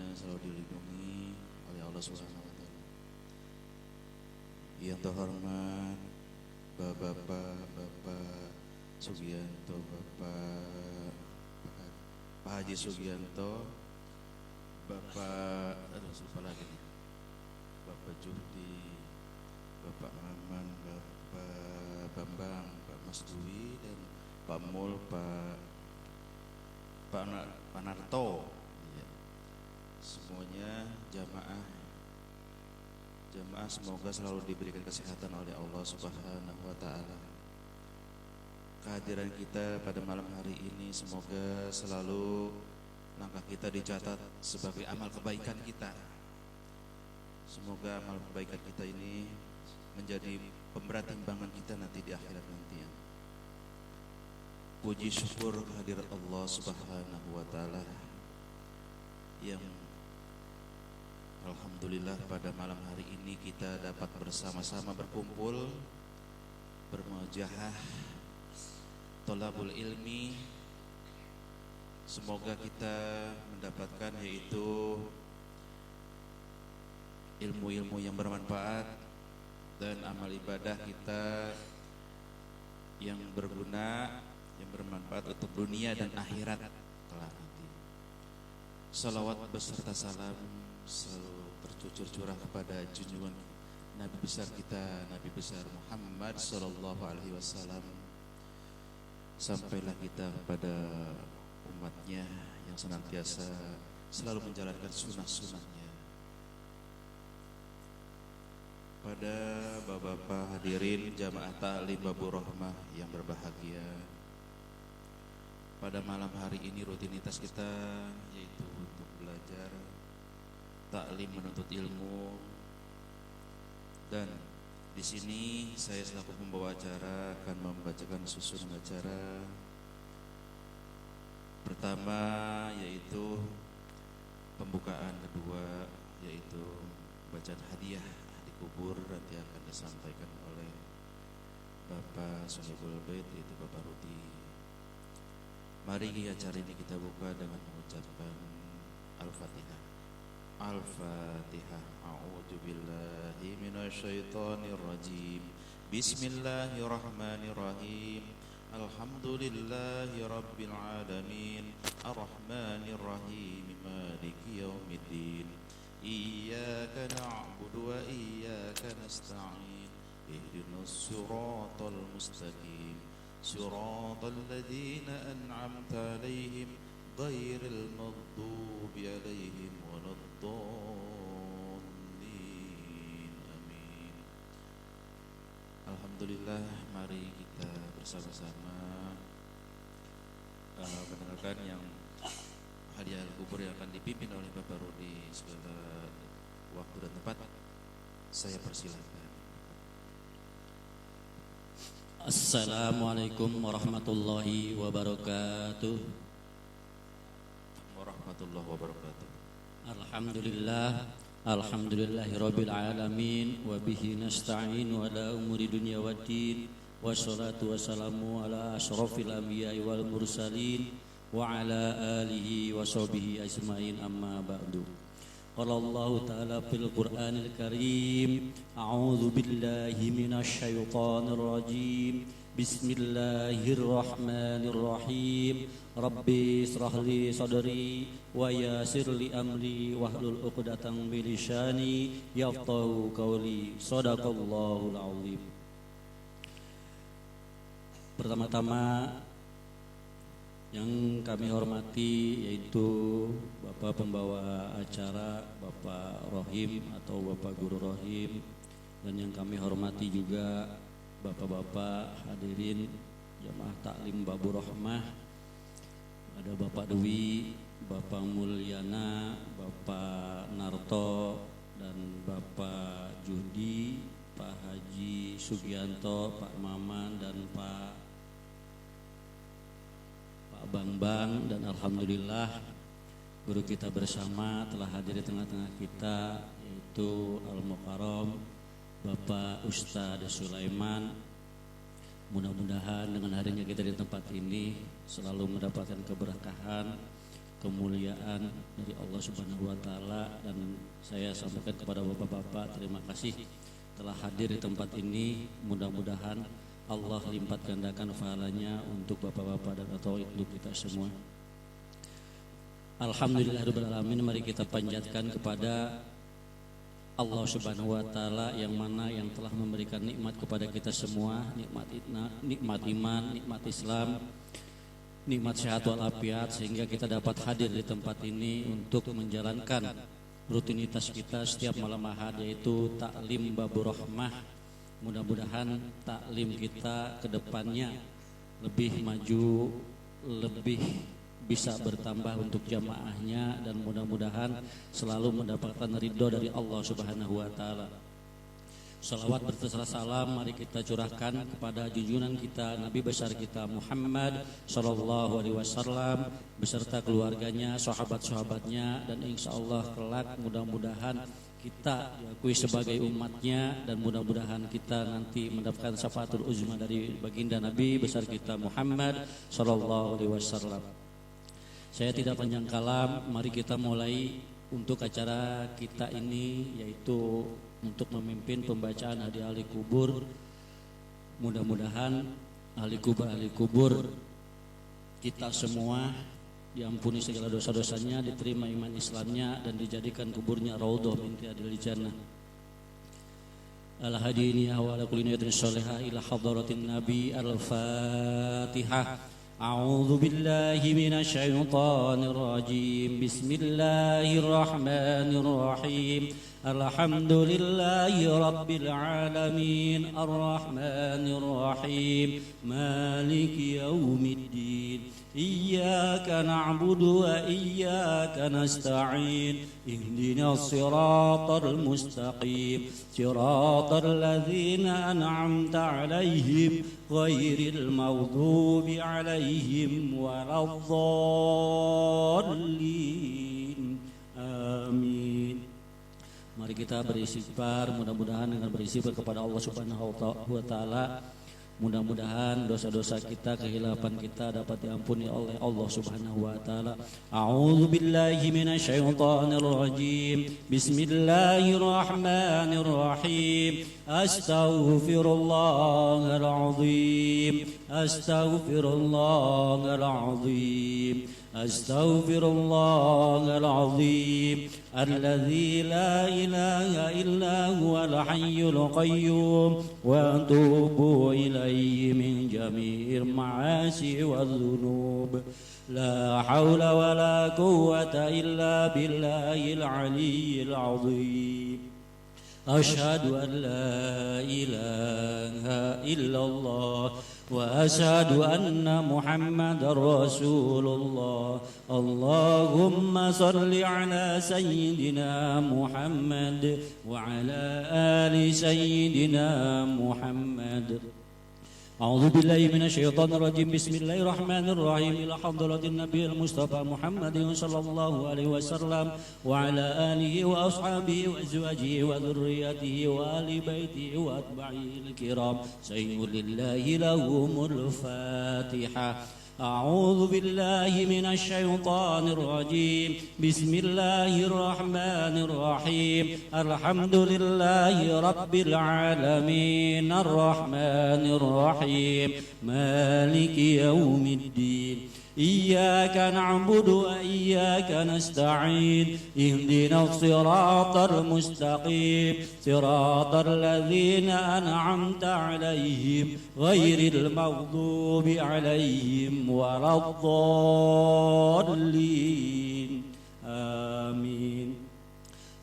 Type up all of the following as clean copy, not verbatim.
selalu dilindungi oleh Allah Subhanahu wa taala. Yang terhormat Bapak Sugianto, Pak Haji Sugianto, Bapak lupa lagi nih. Bapak Juhdi, Bapak Maman, Bapak Bambang, Pak Mas Dwi dan Pak Mul, Pak Narto. Semuanya jamaah semoga selalu diberikan kesehatan oleh Allah Subhanahu wa taala. Kehadiran kita pada malam hari ini semoga selalu langkah kita dicatat sebagai amal kebaikan kita. Semoga amal kebaikan kita ini menjadi pemberat timbangan kita nanti di akhirat nanti. Puji syukur kehadirat Allah Subhanahu wa taala yang alhamdulillah pada malam hari ini kita dapat bersama-sama berkumpul bermuajahah thalabul ilmi. Semoga kita mendapatkan yaitu ilmu-ilmu yang bermanfaat dan amal ibadah kita yang berguna, yang bermanfaat untuk dunia dan akhirat kelak nanti. Salawat beserta salam selalu tercucur curah kepada junjungan Nabi besar kita, Nabi besar Muhammad sallallahu alaihi wasallam. Sampailah kita kepada umatnya yang senantiasa selalu menjalankan sunnah-sunnahnya. Pada bapak-bapak hadirin jamaah taklim Babur Rahmah yang berbahagia, pada malam hari ini rutinitas kita yaitu untuk belajar taklim menuntut ilmu, dan di sini saya selaku pembawa acara akan membacakan susunan acara. Pertama yaitu pembukaan, kedua yaitu bacaan hadiah ahli kubur nanti akan disampaikan oleh Bapak Sohibul Bait yaitu Bapak Rudi. Mari acara ini kita buka dengan mengucapkan Al-Fatihah. Al-Fatihah. A'udzu billahi minasyaitonir rajim. Bismillahirrahmanirrahim. Alhamdulillahi rabbil alamin. Arrahmanir rahim. Maliki yaumiddin. Iyyaka na'budu wa iyyaka nasta'in. Ihdinas siratal mustaqim. Siratal ladzina an'amta 'alaihim ghairil maghdubi 'alaihim waladdallin. Amin. Alhamdulillah, mari kita bersama-sama mendengarkan yang hadiah kubur yang akan dipimpin oleh Bapak Rudi. Segala waktu dan tempat saya persilakan. Assalamualaikum warahmatullahi wabarakatuh. Warahmatullahi wabarakatuh. Alhamdulillahi rabbil alamin wa bihi nasta'in wa ala umuri dunya waddin. Wassalatu wassalamu ala asyrafil anbiya'i wal mursalin wa ala alihi wa sahbihi ajmain, amma ba'du. Qala Allah ta'ala fil Qur'anil Karim, a'udzu billahi minasy syaithanir rajim. Bismillahirrahmanirrahim. Rabbi israh li sadri wa yassir li amri wahlul 'uqdatam min lisani yafqahu qawli. Shadaqallahul azim. Pertama-tama yang kami hormati yaitu Bapak pembawa acara, Bapak Rohim atau Bapak Guru Rohim, dan yang kami hormati juga Bapak-bapak hadirin jamaah taklim Babur Rahmah. Ada Bapak Dwi, Bapak Mulyana, Bapak Narto, dan Bapak Juhdi, Pak Haji Sugianto, Pak Maman, dan Pak Bambang. Dan alhamdulillah guru kita bersama telah hadir di tengah-tengah kita, yaitu Al-Mukarram Bapak Ustadz Sulaiman. Mudah-mudahan dengan harinya kita di tempat ini selalu mendapatkan keberkahan, kemuliaan dari Allah Subhanahu wa taala, dan saya sampaikan kepada Bapak-bapak terima kasih telah hadir di tempat ini. Mudah-mudahan Allah lipat gandakan pahalanya untuk Bapak-bapak dan atau untuk kita semua. Alhamdulillahirabbil alamin. Mari kita panjatkan kepada Allah Subhanahu wa taala yang mana yang telah memberikan nikmat kepada kita semua, nikmat iman, nikmat Islam, nikmat sehat walafiat, sehingga kita dapat hadir di tempat ini untuk menjalankan rutinitas kita setiap malam Ahad, yaitu taklim Babur Rahmah. Mudah-mudahan taklim kita ke depannya lebih maju, lebih bisa bertambah untuk jamaahnya, dan mudah-mudahan selalu mendapatkan ridho dari Allah Subhanahu wa taala. Salawat berserta salam mari kita curahkan kepada junjungan kita Nabi besar kita Muhammad sallallahu alaihi wasallam beserta keluarganya, sahabat-sahabatnya, dan insyaallah kelak mudah-mudahan kita diakui sebagai umatnya, dan mudah-mudahan kita nanti mendapatkan syafaatul uzma dari baginda Nabi besar kita Muhammad sallallahu alaihi wasallam. Saya tidak panjang kalam, mari kita mulai untuk acara kita ini, yaitu untuk memimpin pembacaan hadiah ahli kubur. Mudah-mudahan ahli kubur kita semua diampuni segala dosa-dosanya, diterima iman Islamnya, dan dijadikan kuburnya raudhah min riyadil jannah. Al-hadiniyah wa ala kulli niyatin shalihah ila hadratin nabi. Al-Fatihah. أعوذ بالله من الشيطان الرجيم. بسم الله الرحمن الرحيم. الحمد لله رب العالمين الرحمن الرحيم مالك يوم الدين إياك نعبد وإياك نستعين اهدنا الصراط المستقيم صراط الذين أنعمت عليهم غير المغضوب عليهم ولا الضالين آمين. Mari kita beristighfar, mudah-mudahan dengan beristighfar kepada Allah Subhanahu wa taala, mudah-mudahan dosa-dosa kita, kehilapan kita dapat diampuni oleh Allah Subhanahu wa taala. A'udzu billahi minasyaitonir rajim. Bismillahirrahmanirrahim. Astaghfirullahal azim. Astaghfirullahal azim. Astaghfirullahal azim. Alladzi la ilaha illa huwal hayyul qayyum wa atubu ilaihi min jami'il ma'asi wadh-dhunub. La haula wa la quwwata illa billahil aliyyil azim. Asyhadu an la ilaha illallah wa asyhadu anna Muhammadar Rasulullah. Allahumma salli ala sayyidina Muhammad wa ala ali sayyidina Muhammad. أعوذ بالله من الشيطان الرجيم. بسم الله الرحمن الرحيم. إلى حضرة النبي المصطفى محمد صلى الله عليه وسلم وعلى آله وأصحابه وأزواجه وذريته وآل بيته وأتباعه الكرام سيد لله لهم الفاتحة. أعوذ بالله من الشيطان الرجيم. بسم الله الرحمن الرحيم. الحمد لله رب العالمين الرحمن الرحيم مالك يوم الدين إياك نعبد وإياك نستعين اهدنا الصراط المستقيم صراط الذين أنعمت عليهم غير المغضوب عليهم ولا الضالين آمين.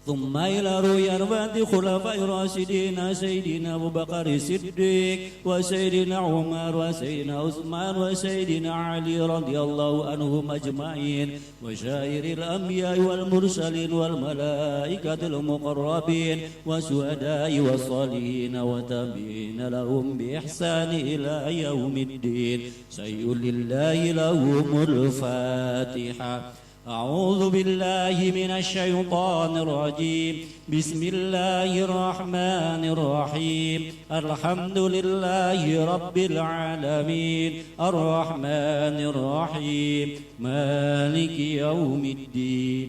ثم إلى رؤيا أربعة خلفاء راشدين سيدنا أبو بكر الصديق وسيدنا عمر وسيدنا عثمان وسيدنا علي رضي الله عنهم أجمعين وسائر الأنبياء والمرسلين والملائكة المقربين والشهداء والصالحين وتابعين لهم بإحسان إلى يوم الدين سيد لله لهم الفاتحة. أعوذ بالله من الشيطان الرجيم بسم الله الرحمن الرحيم الحمد لله رب العالمين الرحمن الرحيم مالك يوم الدين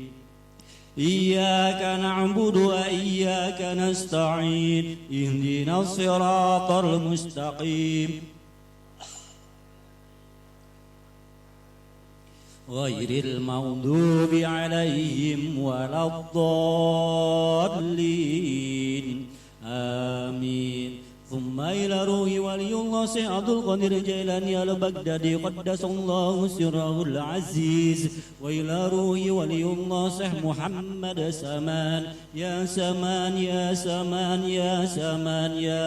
إياك نعبد وإياك نستعين اهدنا الصراط المستقيم غير المغضوب عليهم ولا الضالين آمين ثم إلى روح ولي الله سيد عبد القادر الجيلاني البغدادي قدس الله سره العزيز وإلى روح ولي الله سيد محمد سمان يا سمان يا سمان يا سمان يا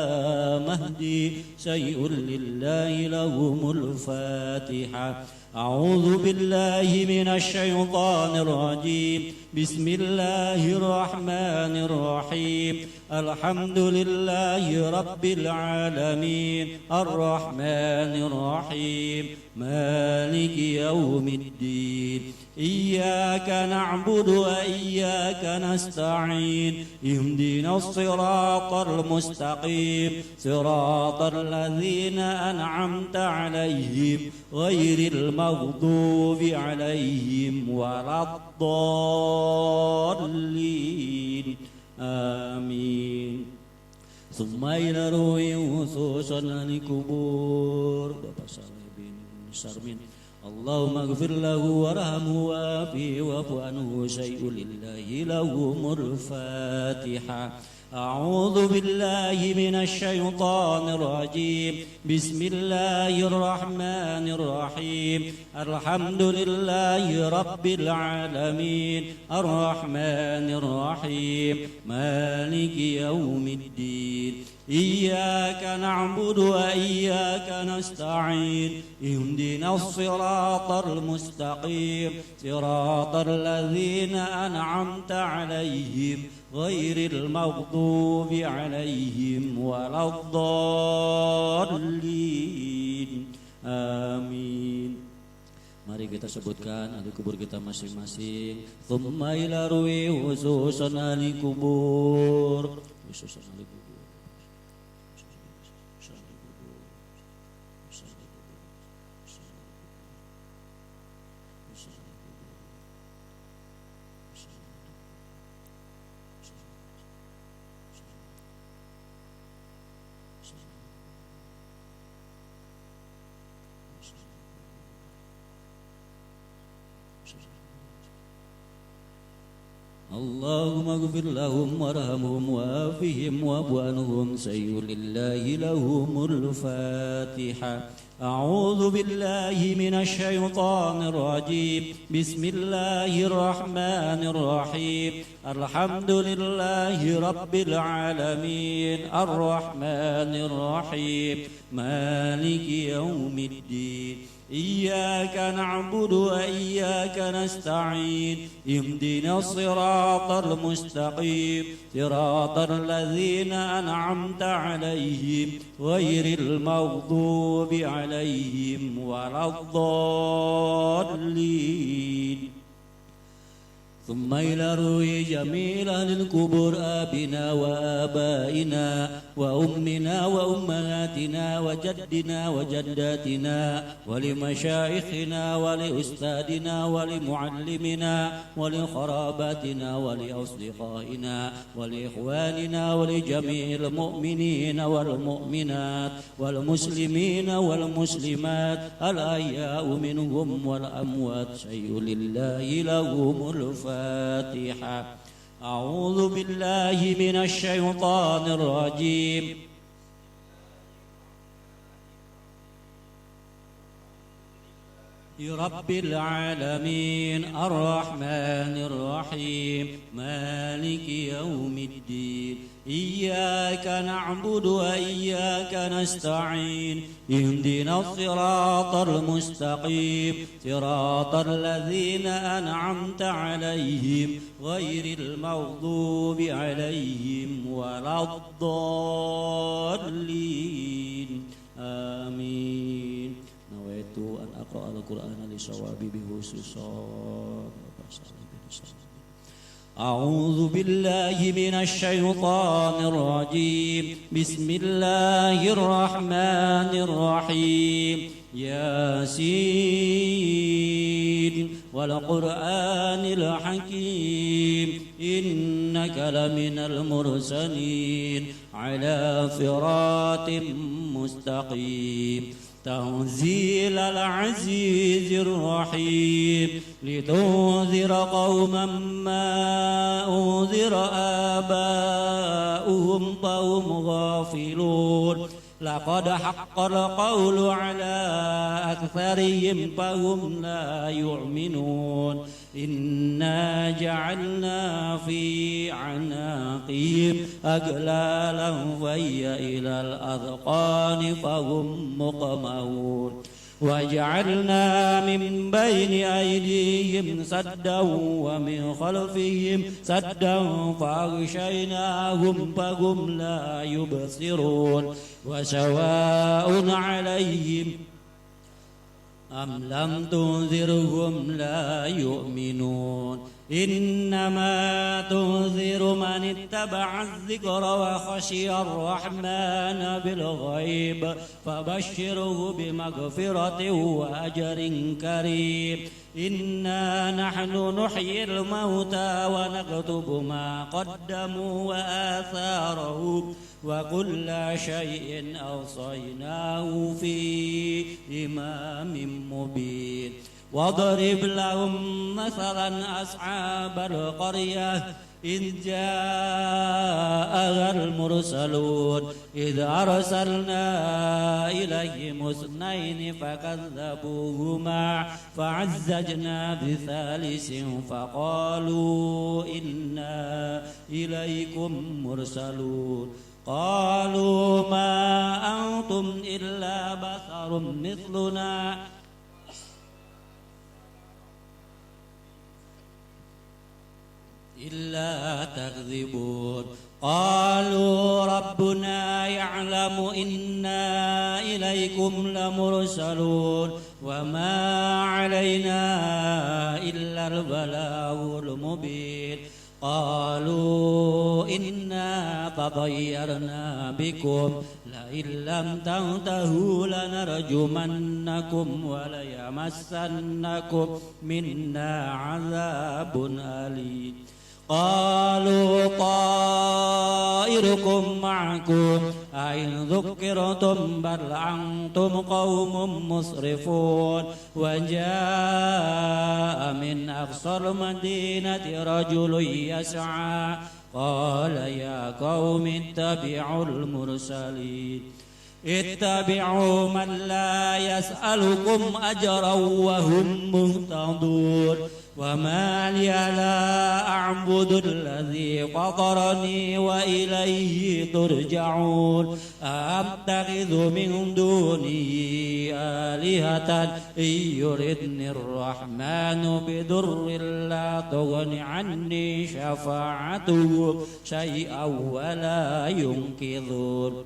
مهدي شيء لله لهم الفاتحة أعوذ بالله من الشيطان الرجيم بسم الله الرحمن الرحيم الحمد لله رب العالمين الرحمن الرحيم مالك يوم الدين إياك نعبد وإياك نستعين اهدنا الصراط المستقيم صراط الذين أنعمت عليهم غير المغضوب عليهم ولا الضالين آمين ثم إلى روح خصوصا القبور Bapak Saleh bin Sarmin اللهم اغفر له وارحمه وعافه واعف عنه شيء لله لهم الفاتحة أعوذ بالله من الشيطان الرجيم بسم الله الرحمن الرحيم الحمد لله رب العالمين الرحمن الرحيم مالك يوم الدين إياك نعبد وإياك نستعين اهدنا الصراط المستقيم صراط الذين أنعمت عليهم غير المغضوب عليهم ولا الضالين آمين. Mari kita sebutkan ahli kubur kita masing-masing. Tsumma ila ruwi khususan ahli kubur. Khususan ahli kubur. اللهم اغفر لهم وارحمهم وعافهم واعف عنهم شيء لله لهم الفاتحة أعوذ بالله من الشيطان الرجيم بسم الله الرحمن الرحيم الحمد لله رب العالمين الرحمن الرحيم مالك يوم الدين إياك نعبد وإياك نستعين اهدنا الصراط المستقيم صراط الذين أنعمت عليهم غير المغضوب عليهم ولا الضالين ثم إلى روح جميع أهل القبور آبنا وآبائنا وأمنا وأمهاتنا وجدنا وجداتنا ولمشايخنا ولأستاذنا ولمعلمنا ولقراباتنا ولأصدقائنا ولإخواننا ولجميع المؤمنين والمؤمنات والمسلمين والمسلمات الأحياء منهم والأموات شيء لله لهم الفاتحة أعوذ بالله من الشيطان الرجيم رب العالمين الرحمن الرحيم مالك يوم الدين إياك نعبد وإياك نستعين اهدنا الصراط المستقيم صراط الذين أنعمت عليهم غير المغضوب عليهم ولا الضالين آمين. Nawaitu an aqra al-Qur'ana li shawabi bi khususan أعوذ بالله من الشيطان الرجيم. بسم الله الرحمن الرحيم. ياسين والقرآن الحكيم إنك لمن المرسلين على صراط مستقيم. تنزيل العزيز الرحيم لتنذر قوما ما أنذر آباؤهم فهم غافلون. لقد حق القول على أكثرهم فهم لا يؤمنون. إنا جعلنا في عناقهم أغلالا فهي إلى الأذقان فهم مقمحون. وجعلنا من بين أيديهم سدا ومن خلفهم سدا فأغشيناهم فهم لا يبصرون. وسواء عليهم أم لم تنذرهم لا يؤمنون. إنما تنذر من اتبع الذكر وخشي الرحمن بالغيب فبشره بمغفرة وأجر كريم. إنا نحن نحيي الموتى ونكتب ما قدموا وآثارهم وكل شيء أوصيناه في إمام مبين. واضرب لهم مثلا أصحاب القرية إذ جاءها المرسلون إذ أرسلنا إليهم اثنين فكذبوهما فعززنا بثالث فقالوا إنا إليكم مرسلون. قالوا ما أنتم إلا بشر مثلنا إلا تكذبون. قالوا ربنا يعلم إنا إليكم لمرسلون وما علينا إلا البلاغ المبين. قالوا إنا تطيرنا بكم لئن لم تنتهوا لنرجمنكم وليمسنكم منا عذاب أليم. قالوا طائركم معكم أئن ذكرتم بل أنتم قوم مسرفون. وجاء من أقصى المدينة رجل يسعى قال يا قوم اتبعوا المرسلين اتبعوا من لا يسألكم أجرا وهم مهتدون. وما لي لا أعبد الذي فطرني وإليه ترجعون. أتخذ من دونه آلهة إن يردني الرحمن بضر لا تغن عني شفاعتهم شيئا ولا ينقذون.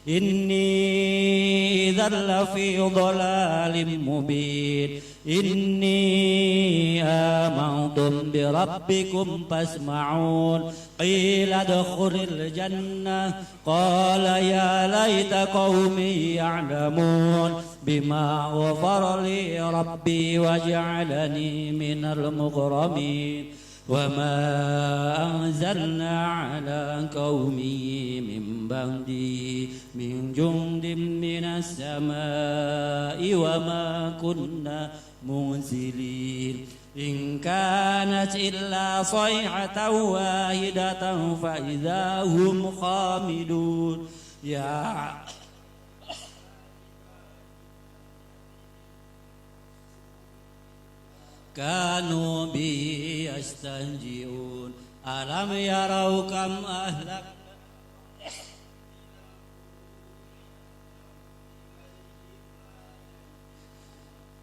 إني إذا لفي ضلال مبين. إني آمنتم بربكم فاسمعون. قيل ادخل الجنة قال يا ليت قومي يعلمون بما غفر لي ربي وجعلني من المكرمين. وما أنزلنا على قومه من بعده من جند من السماء وما كنا منزلين. إن كانت إلا صيحة واحدة فإذا هم خامدون. كانوا به يستهزئون. ألم يروا كم أهلكنا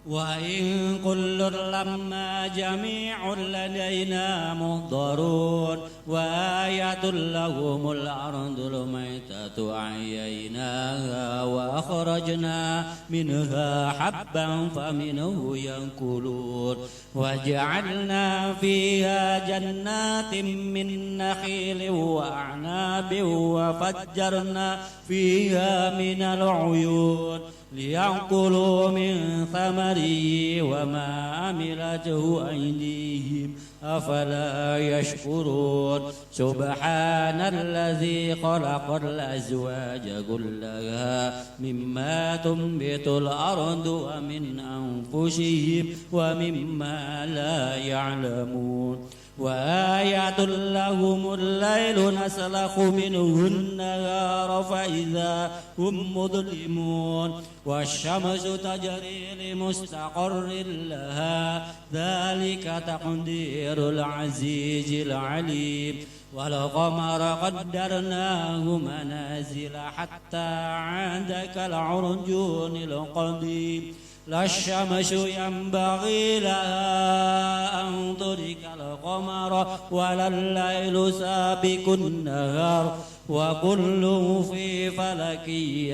وإن كل لما جميع لدينا محضرون. وآية لهم الأرض الميتة أحييناها وأخرجنا منها حبا فمنه يأكلون وجعلنا فيها جنات من نخيل وأعناب وفجرنا فيها من العيون ليأكلوا من ثمره وما عملته أيديهم أفلا يشكرون سبحان الذي خلق الأزواج كلها مما تنبت الأرض ومن أنفسهم ومما لا يعلمون وآية لهم الليل نسلخ منه النهار فإذا هم مظلمون والشمس تجري لمستقر لها ذلك تقدير العزيز العليم والقمر قدرناه منازل حتى عاد كالعرجون القديم لا الشمس ينبغي لها أن تدرك القمر ولا الليل سابق النهار وكل في فلك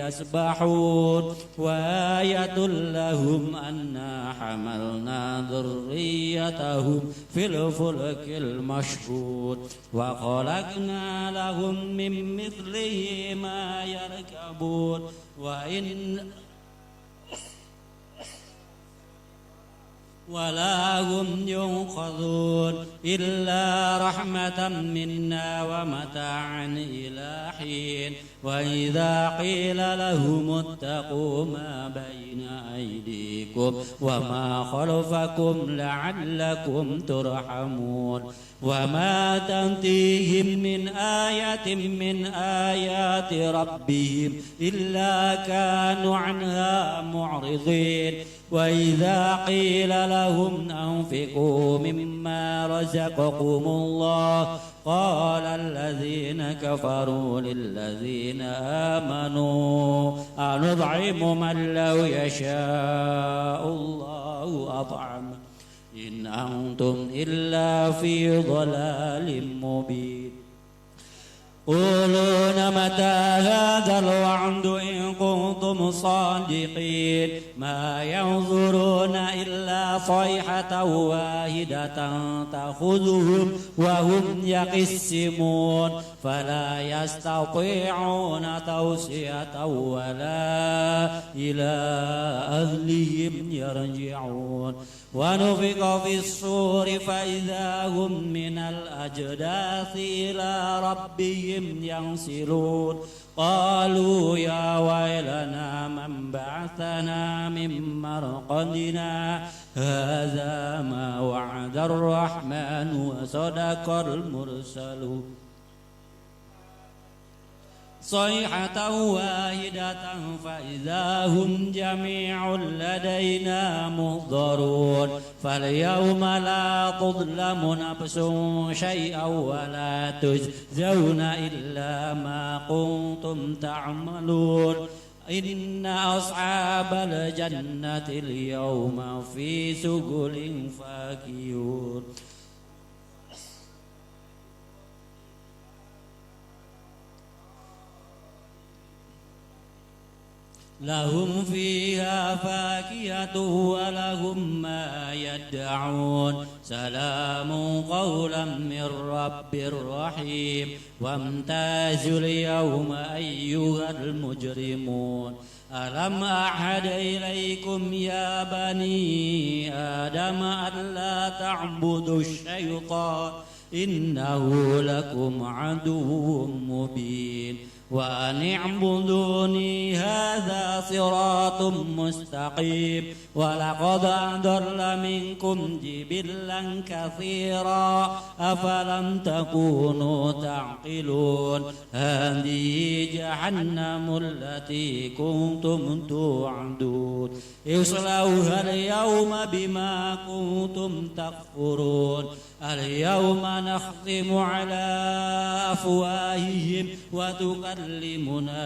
يسبحون وآية لهم أنا حملنا ذريتهم في الفلك المشحون وخلقنا لهم من مثله ما يركبون ولا هم ينقذون إلا رحمة منا ومتاعا إلى حين وإذا قيل لهم اتقوا ما بين أيديكم وما خلفكم لعلكم ترحمون وما تأتيهم من آية من آيات ربهم إلا كانوا عنها معرضين وإذا قيل لهم أنفقوا مما رزقكم الله قال الذين كفروا للذين آمنوا أنطعم من لو يشاء الله أطعمه إن أنتم إلا في ضلال مبين قولون متى هذا الوعد إن كنتم صادقين ما ينظرون إلا صيحة واحدة تأخذهم وهم يقسمون فلا يستطيعون توصية ولا إلى أهلهم يرجعون ونفخ في الصور فإذا هم من الأجداث إلى ربهم ينسلون قالوا يا ويلنا من بعثنا من مرقدنا هذا ما وعد الرحمن وصدق المرسلون صيحة واحدة فإذا هم جميع لدينا محضرون فاليوم لا تظلم نفس شيئا ولا تجزون إلا ما كنتم تعملون إن أصحاب الجنة اليوم في سبل فاكهون لهم فيها فاكهة ولهم ما يدعون سلام قولا من رب رحيم وامتازوا اليوم أيها المجرمون ألم أعهد إليكم يا بني آدم ألا تعبدوا الشيطان إنه لكم عدو مبين وأن اعبدوني هذا صراط مستقيم ولقد أضل منكم جبلا كثيرا أفلم تكونوا تعقلون هذه جهنم التي كنتم توعدون اصلوها اليوم بما كنتم تكفرون اليوم نختم على أفواههم وتكلمنا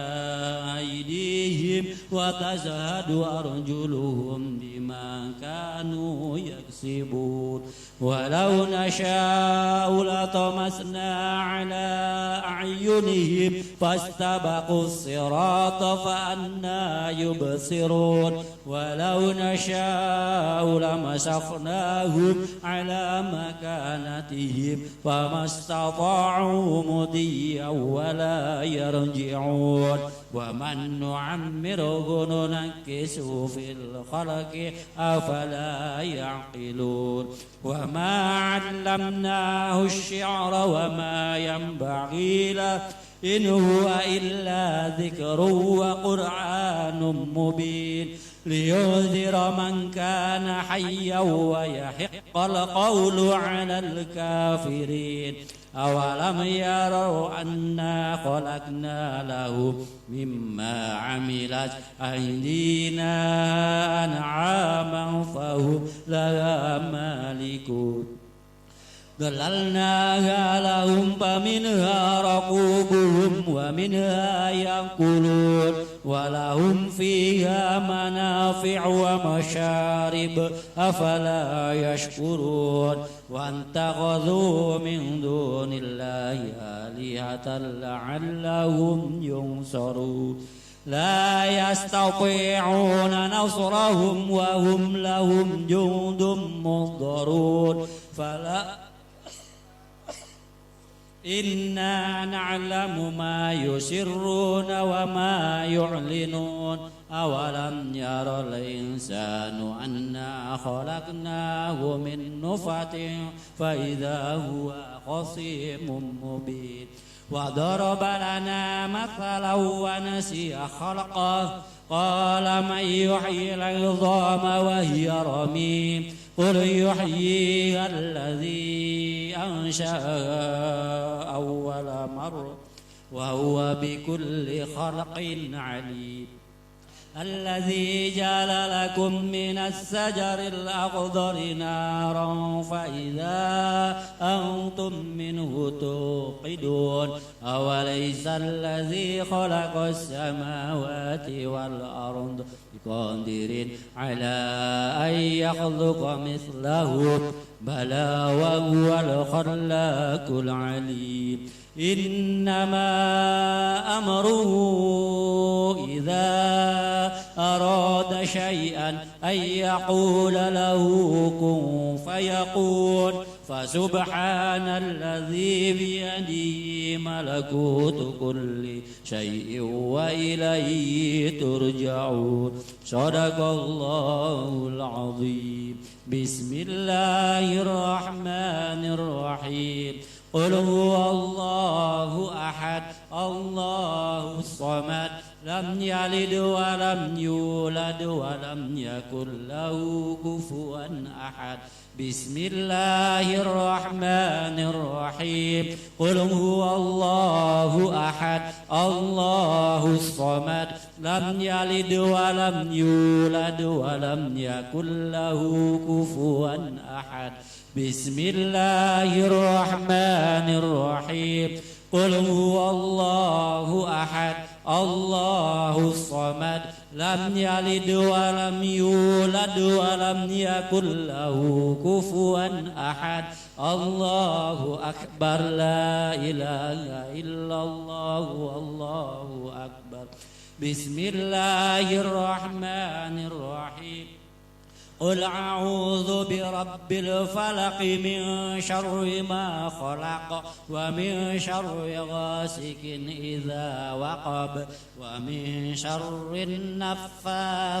أيديهم وتشهد أرجلهم بما كانوا يكسبون ولو نشاء لطمسنا على أعينهم فاستبقوا الصراط فأنى يبصرون ولو نشاء لمسخناهم على مكانتهم فما استطاعوا مضيا ولا يرجعون ومن نعمره ننكسه في الخلق أفلا يعقلون وما علمناه الشعر وما ينبغي له إن هو إلا ذكر وقرآن مبين لينذر من كان حيا ويحق القول على الكافرين أولم يروا أنا خلقنا لهم مما عملت أيدينا أنعاما فهم لها مالكون ظللناها لهم فمنها ركوبهم ومنها يأكلون ولهم فيها منافع ومشارب أفلا يشكرون واتخذوا من دون الله آلهة لعلهم ينصرون لا يستطيعون نصرهم وهم لهم جند محضرون فلا إنا نعلم ما يسرون وما يعلنون أولم ير الإنسان أنا خلقناه من نطفة فإذا هو خصيم مبين وضرب لنا مثلا ونسي خلقه قال من يحيي العظام وهي رميم قل يحييها الذي أنشأها أول مرة وهو بكل خلق عليم الذي جعل لكم من الشجر الأخضر نارا فإذا أنتم منه توقدون أوليس الذي خلق السماوات والأرض بقادر على أن يخلق مثله بلى وهو الخلاق العليم إنما أمره إذا أراد شيئا أن يقول له كن فيكون فسبحان الذي بيده ملكوت كل شيء وإليه ترجعون صدق الله العظيم بسم الله الرحمن الرحيم قل هو الله أحد الله الصمد لم يلد ولم يولد ولم يكن له كفوا أحد بسم الله الرحمن الرحيم قل هو الله أحد الله الصمد لم يلد ولم يولد ولم يكن له كفوا أحد بسم الله الرحمن الرحيم قل هو الله أحد الله الصمد لم يلد ولم يولد ولم يكن له كفوا أحد الله أكبر لا إله إلا الله والله أكبر بسم الله الرحمن الرحيم قل أعوذ برب الفلق من شر ما خلق ومن شر غاسق إذا وقب ومن شر النفاثات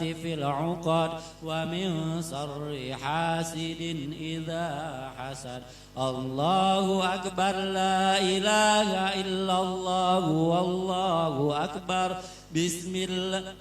في العقد ومن شر حاسد إذا حسد الله أكبر لا إله إلا الله والله أكبر بسم الله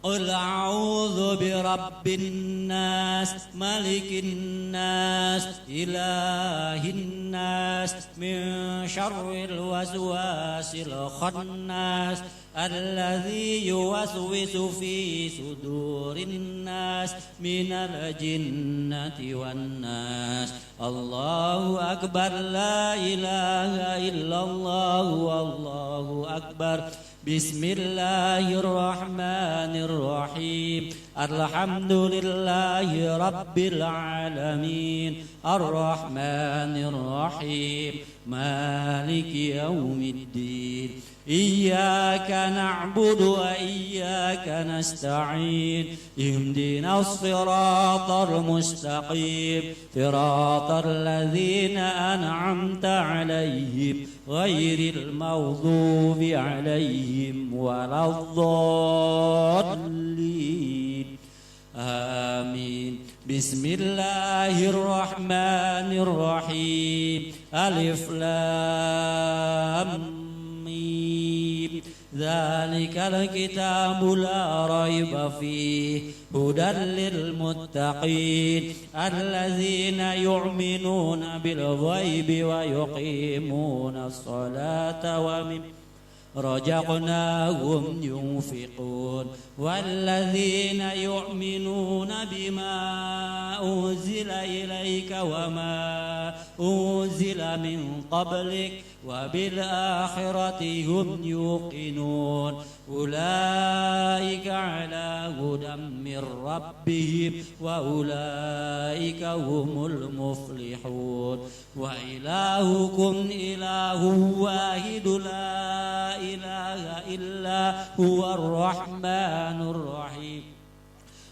قل أعوذ برب الناس ملك الناس إله الناس من شر الوسواس الخناس الذي يوسوس في صدور الناس من الجنة والناس الله أكبر لا إله إلا الله والله أكبر بسم الله الرحمن الرحيم Alhamdulillahi Rabbil Alamin Ar-Rahmanir Rahim Maliki Yawmiddin Iyyaka na'budu wa iyyaka nasta'in Ihdinas siratal mustaqim Siratal ladzina an'amta 'alaihim ghairil maghdubi 'alaihim waladdallin Amin Bismillahirrahmanirrahim Alif Lam ذلك الكتاب لا ريب فيه هدى للمتقين الذين يؤمنون بالغيب ويقيمون الصلاة ومما رزقناهم ينفقون والذين يؤمنون بما أنزل إليك وما أنزل من قبلك وبالآخرة هم يوقنون أولئك على هدى من ربهم وأولئك هم المفلحون وإلهكم إله واحد لا إله إلا هو الرحمن الرحيم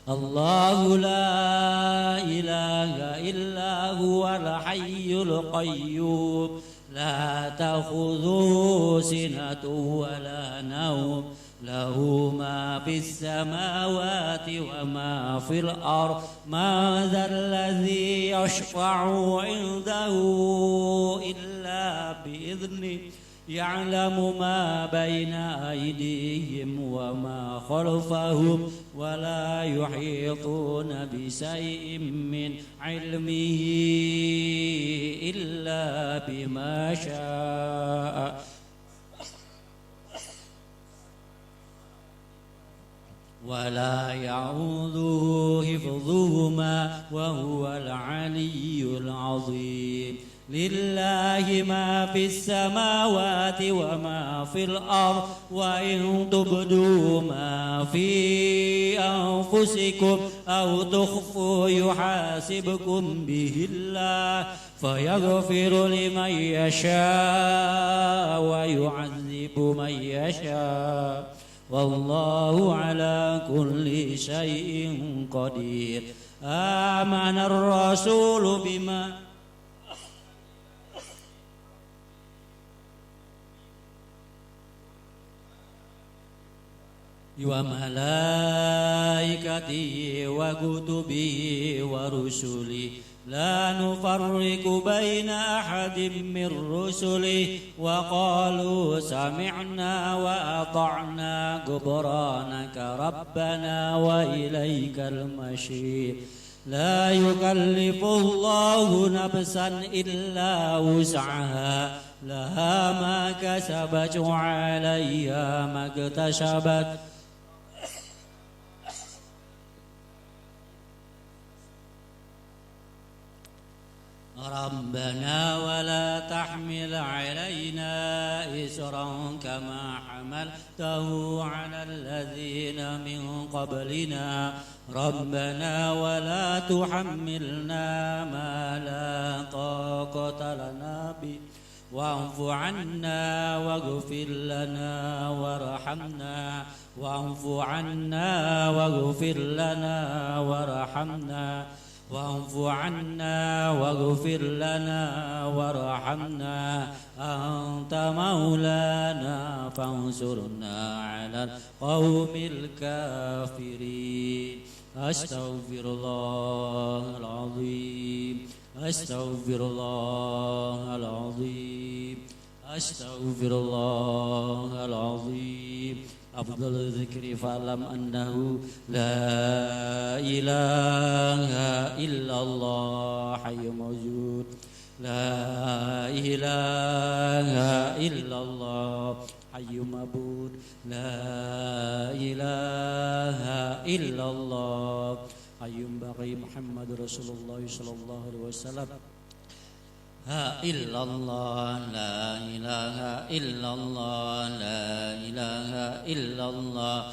الله لا إله إلا هو الحي القيوم لا تأخذه سنة ولا نوم له ما في السماوات وما في الأرض ما ذا الذي يشفع عنده إلا بإذنه يعلم ما بين أيديهم وما خلفهم ولا يحيطون بشيء من علمه إلا بما شاء ولا يعوذه حفظهما وهو العلي العظيم لله ما في السماوات وما في الأرض وإن تبدوا ما في أنفسكم أو تخفوا يحاسبكم به الله فيغفر لمن يشاء ويعذب من يشاء والله على كل شيء قدير آمن الرسول بما وملائكته وكتبه ورسله لا نفرق بين أحد من رسله وقالوا سمعنا وأطعنا غفرانك ربنا وإليك المصير لا يكلف الله نفسا إلا وسعها لها ما كسبت وعليها ما اكتسبت ربنا ولا تحمل علينا إسرا كما حملته على الذين من قبلنا ربنا ولا تحملنا ما لا طاقة لنا به واعف عنا واغفر لنا وارحمنا واعف عنا واغفر لنا وارحمنا واعف عنا واغفر لنا وارحمنا أنت مولانا فانصرنا على القوم الكافرين أستغفر الله العظيم أستغفر الله العظيم أستغفر الله العظيم أفضل الذكر فاعلم أنه لا إله إلا الله حي موجود لا إله إلا الله حي مبود لا إله إلا الله حي بقي محمد رسول الله صلى الله عليه وسلم إلا الله لا إله إلا الله لا إله إلا الله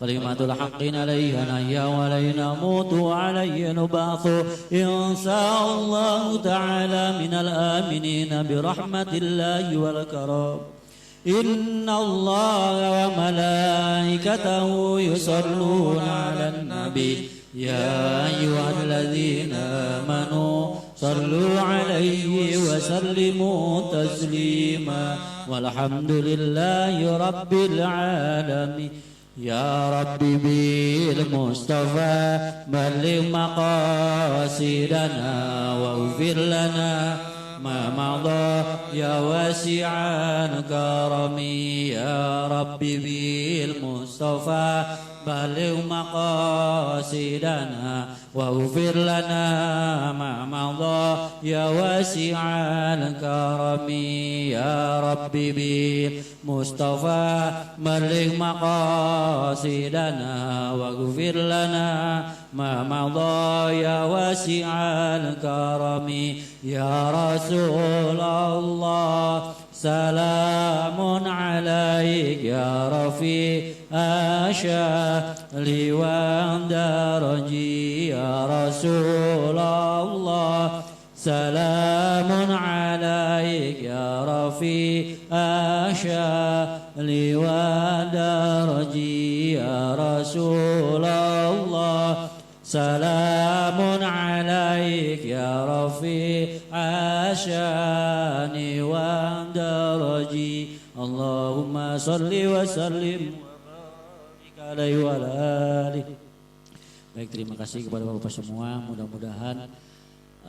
كلمة الحق عليها نحيا وعلينا نموت وعليه نبعث إن شاء الله تعالى من الآمنين برحمة الله والكرم إن الله وملائكته يصلون على النبي يا أيها الذين آمنوا صلوا عليه وسلموا تسليما والحمد لله رب العالمين يا ربي بالمصطفى بلغ مقاصدنا واغفر لنا ما مضى يا واسع الكرم يا ربي بالمصطفى بلغ مقاصدنا واغفر لنا ما مضى يا واسع الكرم يا ربي بالمصطفى بلغ مقاصدنا واغفر لنا ما مضى يا واسع الكرم يا رسول الله سلام عليك يا رفيع أشهد وأندرجي يا رسول الله سلام عليك يا رفيع أشهد وأندرجي يا رسول الله سلام عليك يا رفيع الشان والدرج اللهم صل وسلم وبارك عليه وعلى آله. Baik, terima kasih kepada Bapak semua. Mudah-mudahan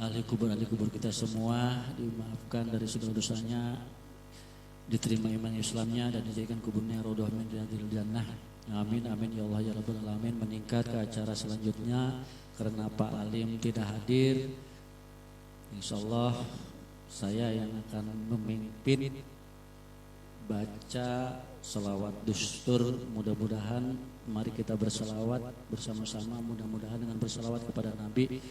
ahli kubur kita semua dimaafkan dari segala dosanya, diterima iman Islamnya dan dijadikan kuburnya raudhah min riyadil jannah. Amin amin ya Allah ya Rabbal alamin. Meningkat ke acara selanjutnya karena Pak Alim tidak hadir. Insyaallah saya yang akan memimpin baca selawat dustur. Mudah-mudahan mari kita berselawat bersama-sama, mudah-mudahan dengan berselawat kepada Nabi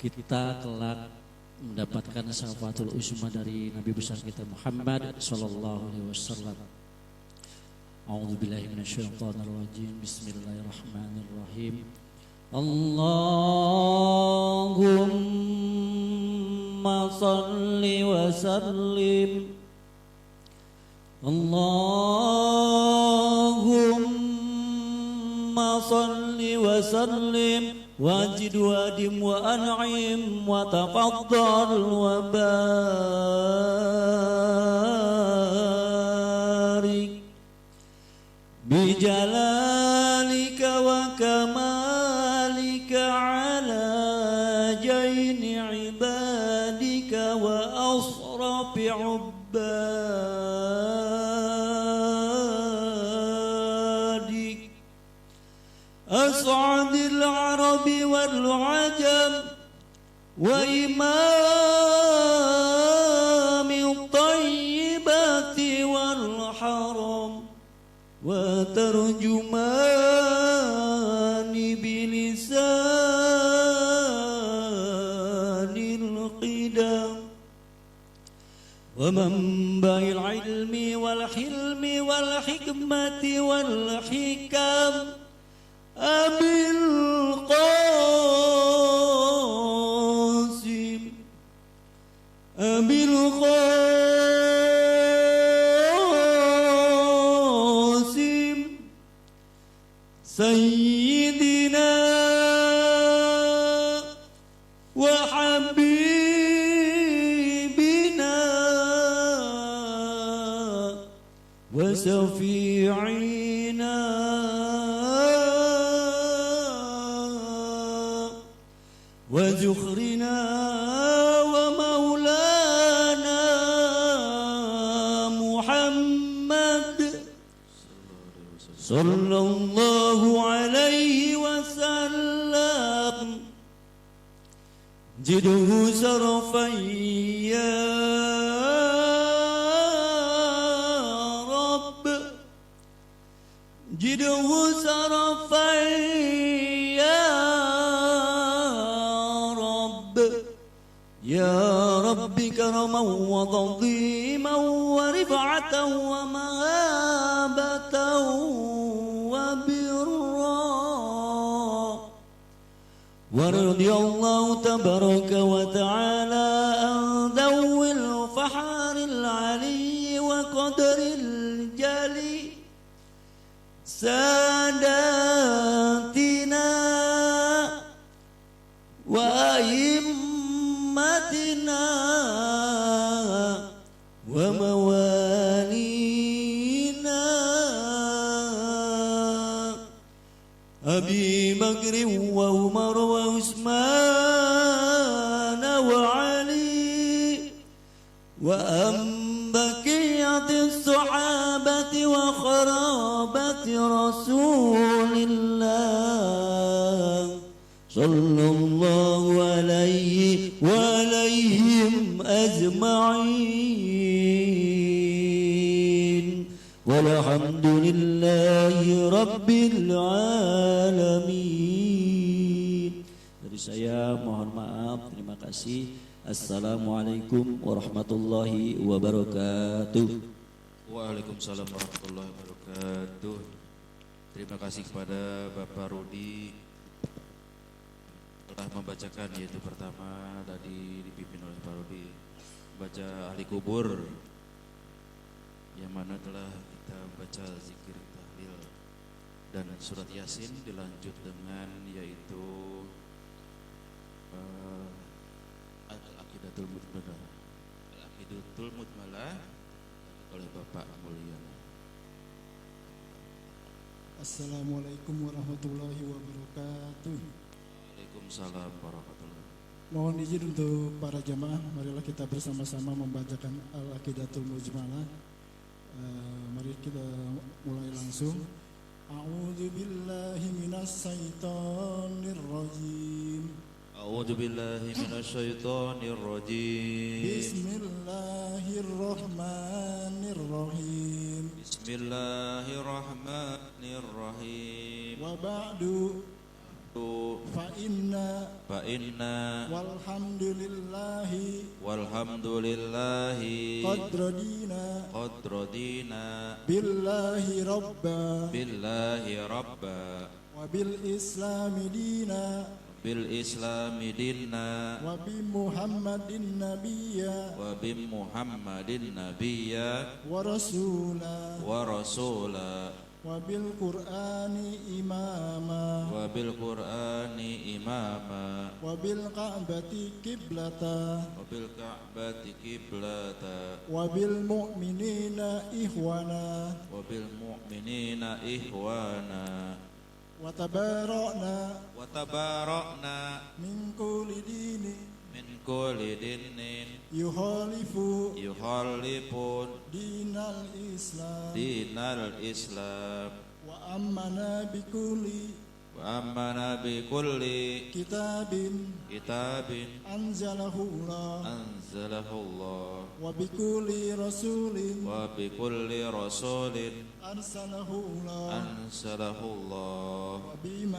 kita kelak mendapatkan syafaatul uzma dari Nabi besar kita Muhammad sallallahu alaihi wasallam. A'udzu billahi minasyaitonir rajim. Bismillahirrahmanirrahim. Allahumma salli wa sallim. Allahumma salli wa sallim wajid wadim wa an'im wa taqaddar wa barik bijalalika wa kamalika ala jaini ibadika wa asrafi ubbadik as'adil arabi wal ajam wa imamil tayyibati wal haram wa tarjumani bilisanil qidam wa manba'il ilmi wal hilmi wal hikmati wal hikam abil qasim sayyidina wa habibina wa safi'ina wa zukhrina wa maulana Muhammad sallallahu alaihi wasallam jidhu sarfan ya Rabb jidhu sarfan ya Rabb ya Rabbi karaman wa tadhiman wa rif'atan wa mahabatan wa سرا ورضي الله تبارك وتعالى عن ذوي الفحار العلي وقدر الجلي ساداتنا وأئمتنا وموالينا أبي بكر وعمر وعثمان وعلي وأن بقية الصحابة وقرابة رسول الله صلى الله عليه وعليهم أجمعين والحمد لله رب العالمين. Dari saya mohon maaf, terima kasih. Assalamualaikum warahmatullahi wabarakatuh. Waalaikumsalam warahmatullahi wabarakatuh. Terima kasih kepada Bapak Rudi telah membacakan, yaitu pertama tadi dipimpin oleh Pak Rudi baca ahli kubur, yang mana telah kita baca zikir tahlil dan surat Yasin, dilanjut dengan yaitu Al-Aqidatul Mutmalah, Al-Aqidatul Mutmalah oleh Bapak Mulyana. Assalamualaikum warahmatullahi wabarakatuh. Waalaikumsalam warahmatullahi. Mohon izin untuk para jamaah, marilah kita bersama-sama membacakan Al-Aqidatul Mujmalah. Mari kita mulai langsung. A'udzu billahi minas syaitonir rajim. A'udzu billahi minasyaitonir rajim. Bismillahirrahmanirrahim. Bismillahirrahmanirrahim. Wa ba'du fa inna walhamdulillahi qad radina billahi rabba wa bil islami dina wa bi muhammadin nabiyya wa rasula wa bil qur'ani imama wa bil ka'bati qiblata wa bil mu'minina ikhwana wa tabarakna min kulli dinin yukhalifu dinal islam wa amana bi kulli kitabin anzalahullah wa bi kulli rasulin arsalahullah wa bi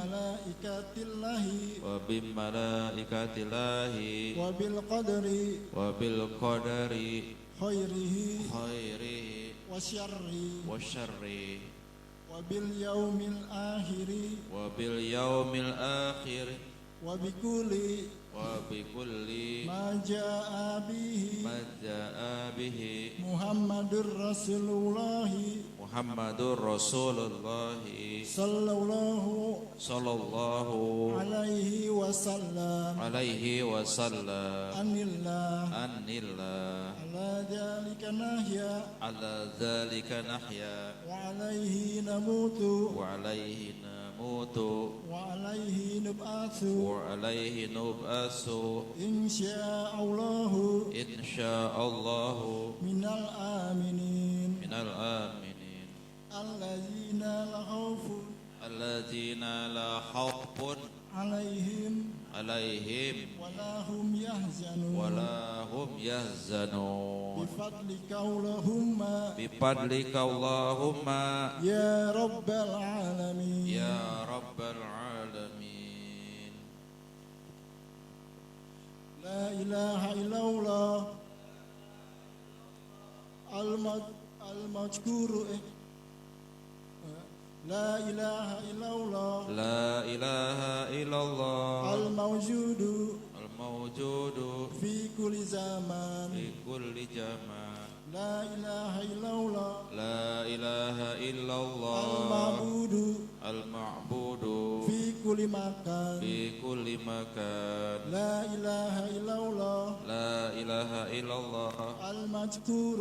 malaikatillahi wa bil qadari khairihi wa syarri wa bil yaumil akhir wa bi kulli ma jaa bihi Muhammadur Rasulullah sallallahu alaihi wasallam anillah ala dzalika nahya wa alaihi namutu wa alaihi nub'atsu insyaallahu minal aminin alladzina la khawfun alaihim wala hum yahzanun bifadlika Allahumma ya rabbal alamin la ilaha illallah al-majkuru لا إله إلا الله لا إله إلا الله الموجود الموجود في كل زمان في كل زمان لا إله إلا الله لا إله إلا الله المعبود المعبود في كل مكان في كل مكان لا إله إلا الله لا إله إلا الله المذكور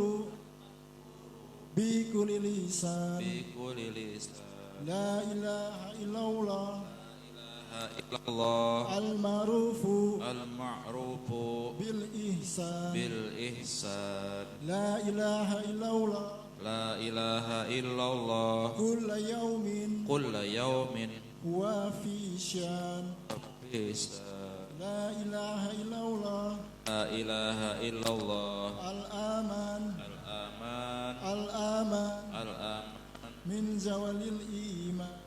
بكل لسان بكل لسان لا إله إلا الله إلا الله المعروف المعروف بالإحسان بالإحسان لا إله إلا الله لا إله إلا الله كل يوم كل يوم هو في شان لا إله إلا الله لا إله إلا الله الآمان الأمان الآمان الأمان من زوال الإيمان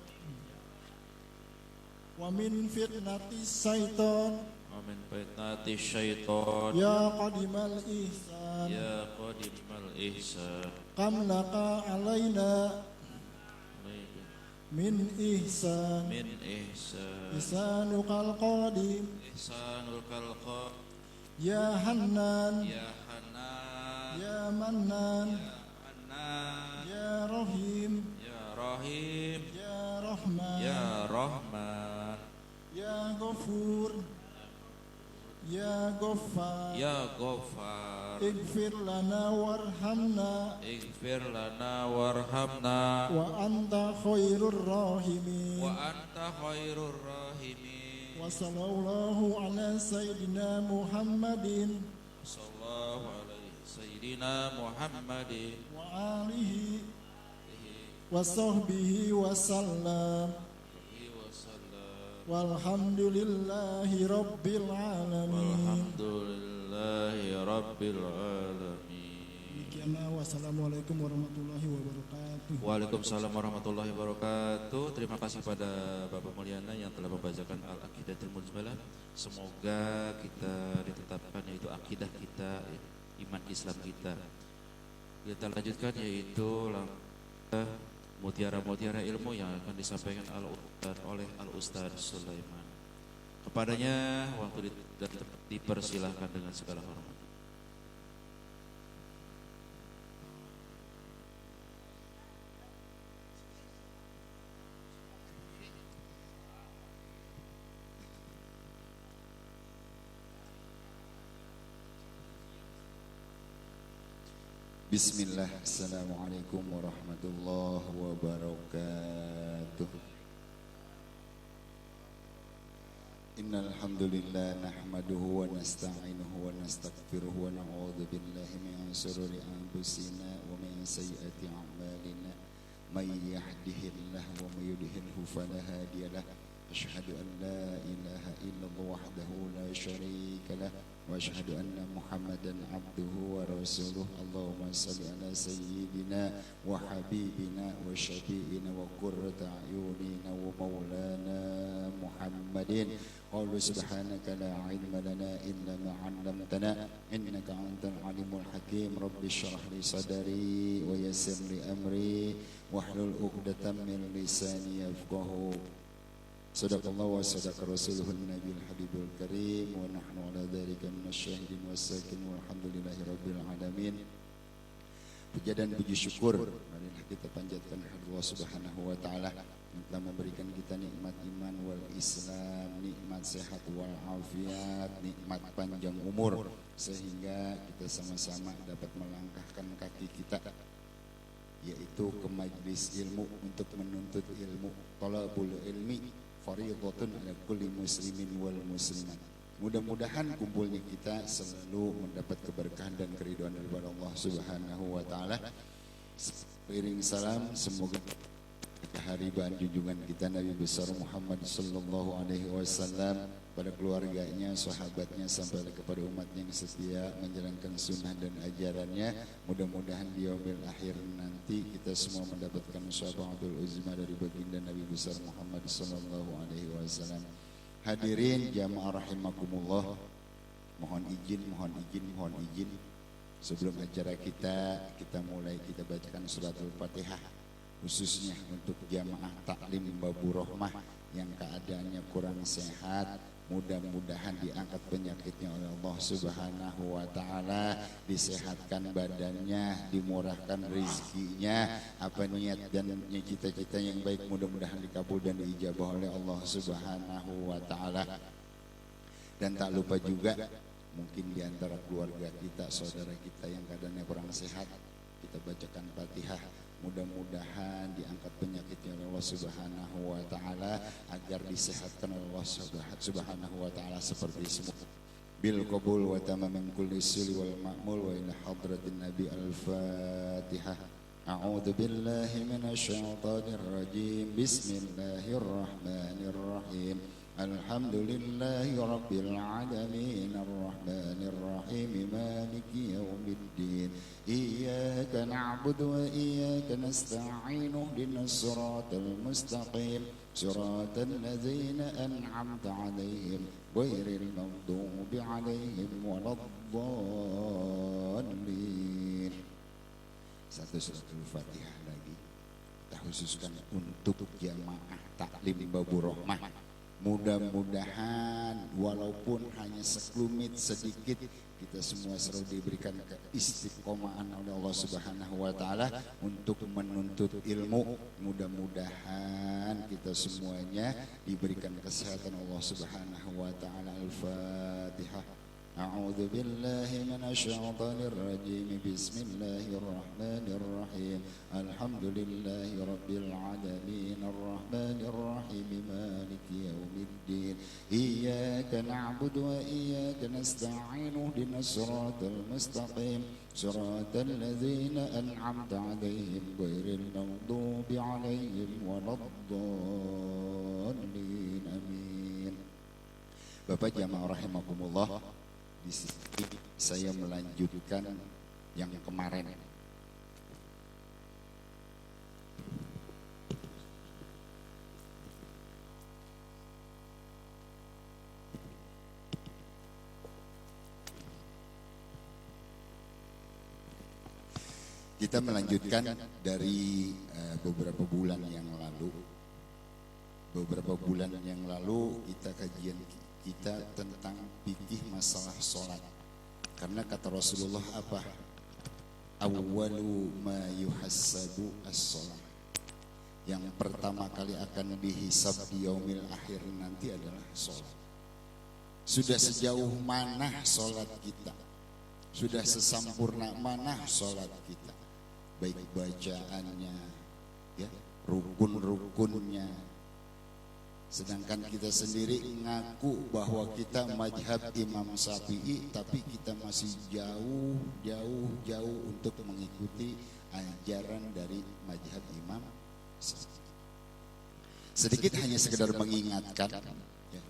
ومن فتنة الشيطان ومن فتنة الشيطان يا قدم الإحسان يا قديم الإحسان كم لقى علينا من إحسان من إحسان إحسانك القديم إحسانك الخلق يا حنان يا حنان يا منان يا حنان يا رحيم يا رحيم يا رحمن يا رحمن يا غفور يا غفار يا غفار اغفر لنا وارحمنا اغفر لنا وارحمنا وأنت خير الراحمين وأنت خير الراحمين وصلى الله على سيدنا محمد صلى الله عليه سيدنا محمد وآله وصحبه وسلم والحمد لله رب العالمين والحمد لله رب العالمين. Wassalamualaikum warahmatullahi wabarakatuh. Waalaikumsalam warahmatullahi wabarakatuh. Terima kasih pada Bapak Mulyana yang telah membacakan Al-Aqidatul Mujmalah. Semoga kita ditetapkan yaitu akidah kita, iman Islam kita. Kita lanjutkan yaitu mutiara-mutiara ilmu yang akan disampaikan oleh Al-Ustaz Sulaiman. Kepadanya waktu dipersilahkan dengan segala hormat. Bismillah, Assalamualaikum warahmatullahi wabarakatuh. Innal hamdalillah nahmaduhu wa nasta'inuhu wa nastaghfiruhu wa na'udzu billahi min shururi anfusina wa min sayyiati a'malina. May yahdihillahu wa may yudhlilhu fala hadiya lahu. Asyhadu an la ilaha illallah wahdahu la syarika lah. وأشهد أن محمدا عبده ورسوله اللهم صل على سيدنا وحبيبنا وشفيعنا وقرة أعيننا ومولانا محمد قالوا سبحانك لا علم لنا إلا ما علمتنا إنك أنت العليم الحكيم رب اشرح لي صدري ويسر لي أمري واحلل عقدة من لساني يفقهوا Sadaqallahu wa sadaqa rasuluhun nabiyul habibul karim wa nahnu ala dhalika minasyahidin wassakin walhamdulillahi rabbil alamin. Puja dan puji syukur marilah kita panjatkan Allah Subhanahu wa taala yang telah memberikan kita nikmat iman wal Islam, nikmat sehat wal afiat, nikmat panjang umur sehingga kita sama-sama dapat melangkahkan kaki kita yaitu ke majlis ilmu untuk menuntut ilmu. Talabul ilmi fardhatun ala kulli muslimin wal muslimat. Mudah-mudahan kumpulnya kita selalu mendapat keberkahan dan keridhaan daripada Allah Subhanahu wa taala. Piring salam semoga kehariban junjungan kita Nabi besar Muhammad sallallahu alaihi wasallam pada keluarganya, sahabatnya sampai kepada umat yang setia menjalankan sunnah dan ajarannya. Mudah-mudahan di yaumil akhir nanti kita semua mendapatkan syafaatul uzma dari baginda Nabi besar Muhammad sallallahu alaihi wasallam. Hadirin jamaah rahimakumullah. Mohon izin sebelum acara kita mulai, kita bacakan suratul Fatihah khususnya untuk jamaah taklim Babu Rohmah yang keadaannya kurang sehat. Mudah-mudahan diangkat penyakitnya oleh Allah Subhanahu wa taala, disehatkan badannya, dimurahkan rezekinya, apa niat dan cita-cita yang baik mudah-mudahan dikabul dan diijabah oleh Allah Subhanahu wa taala. Dan tak lupa juga mungkin di antara keluarga kita, saudara kita yang keadaannya kurang sehat, kita bacakan Fatihah. Mudah-mudahan diangkat penyakitnya oleh Allah Subhanahu wa taala agar disehatkan oleh Allah Subhanahu wa taala seperti semua. Bil qabul wa tamam min kulli suli wal ma'mul wa ila hadratin nabi al-Fatihah. A'udzu billahi minasy syaithanir rajim. Bismillahirrahmanirrahim. Alhamdulillahi rabbil alamin arrahmanir rahim maliki yaumiddin iyyaka na'budu wa iyyaka nasta'in ihdinas siratal mustaqim siratal ladzina an'amta 'alaihim ghairil maghdubi 'alaihim waladdallin. Satu suratul Fatihah lagi kita khususkan untuk jamaah taklim Babu Rohmah. Mudah-mudahan walaupun hanya sekelumit sedikit, kita semua selalu diberikan keistiqomahan oleh Allah Subhanahu wa taala untuk menuntut ilmu. Mudah-mudahan kita semuanya diberikan kesehatan Allah Subhanahu wa taala. Al-Fatihah. A'udzu billahi minasy syaithanir rajim. Bismillahirrahmanir rahim. Alhamdulillahi rabbil alamin arrahmanir rahim maliki yaumiddin iyyaka na'budu wa iyyaka nasta'in ihdinas siratal mustaqim siratal ladzina an'amta 'alaihim ghairil maghdubi 'alaihim waladdallin. Amin. Bapak jamaah rahimakumullah, di sini saya melanjutkan yang kemarin. Kita melanjutkan dari beberapa bulan yang lalu. Beberapa bulan yang lalu kita kajian kita tentang fikih masalah sholat. Karena kata Rasulullah apa? Awwalu ma yuhassabu as-sholat. Yang pertama kali akan dihisab di yaumil akhir nanti adalah sholat. Sudah sejauh mana sholat kita? Sudah sesampurna mana sholat kita? Baik bacaannya, ya, rukun-rukunnya. Sedangkan kita sendiri ngaku bahwa kita mazhab Imam Syafi'i, tapi kita masih jauh untuk mengikuti ajaran dari mazhab Imam Syafi'i. Sedikit hanya sekedar mengingatkan, ya.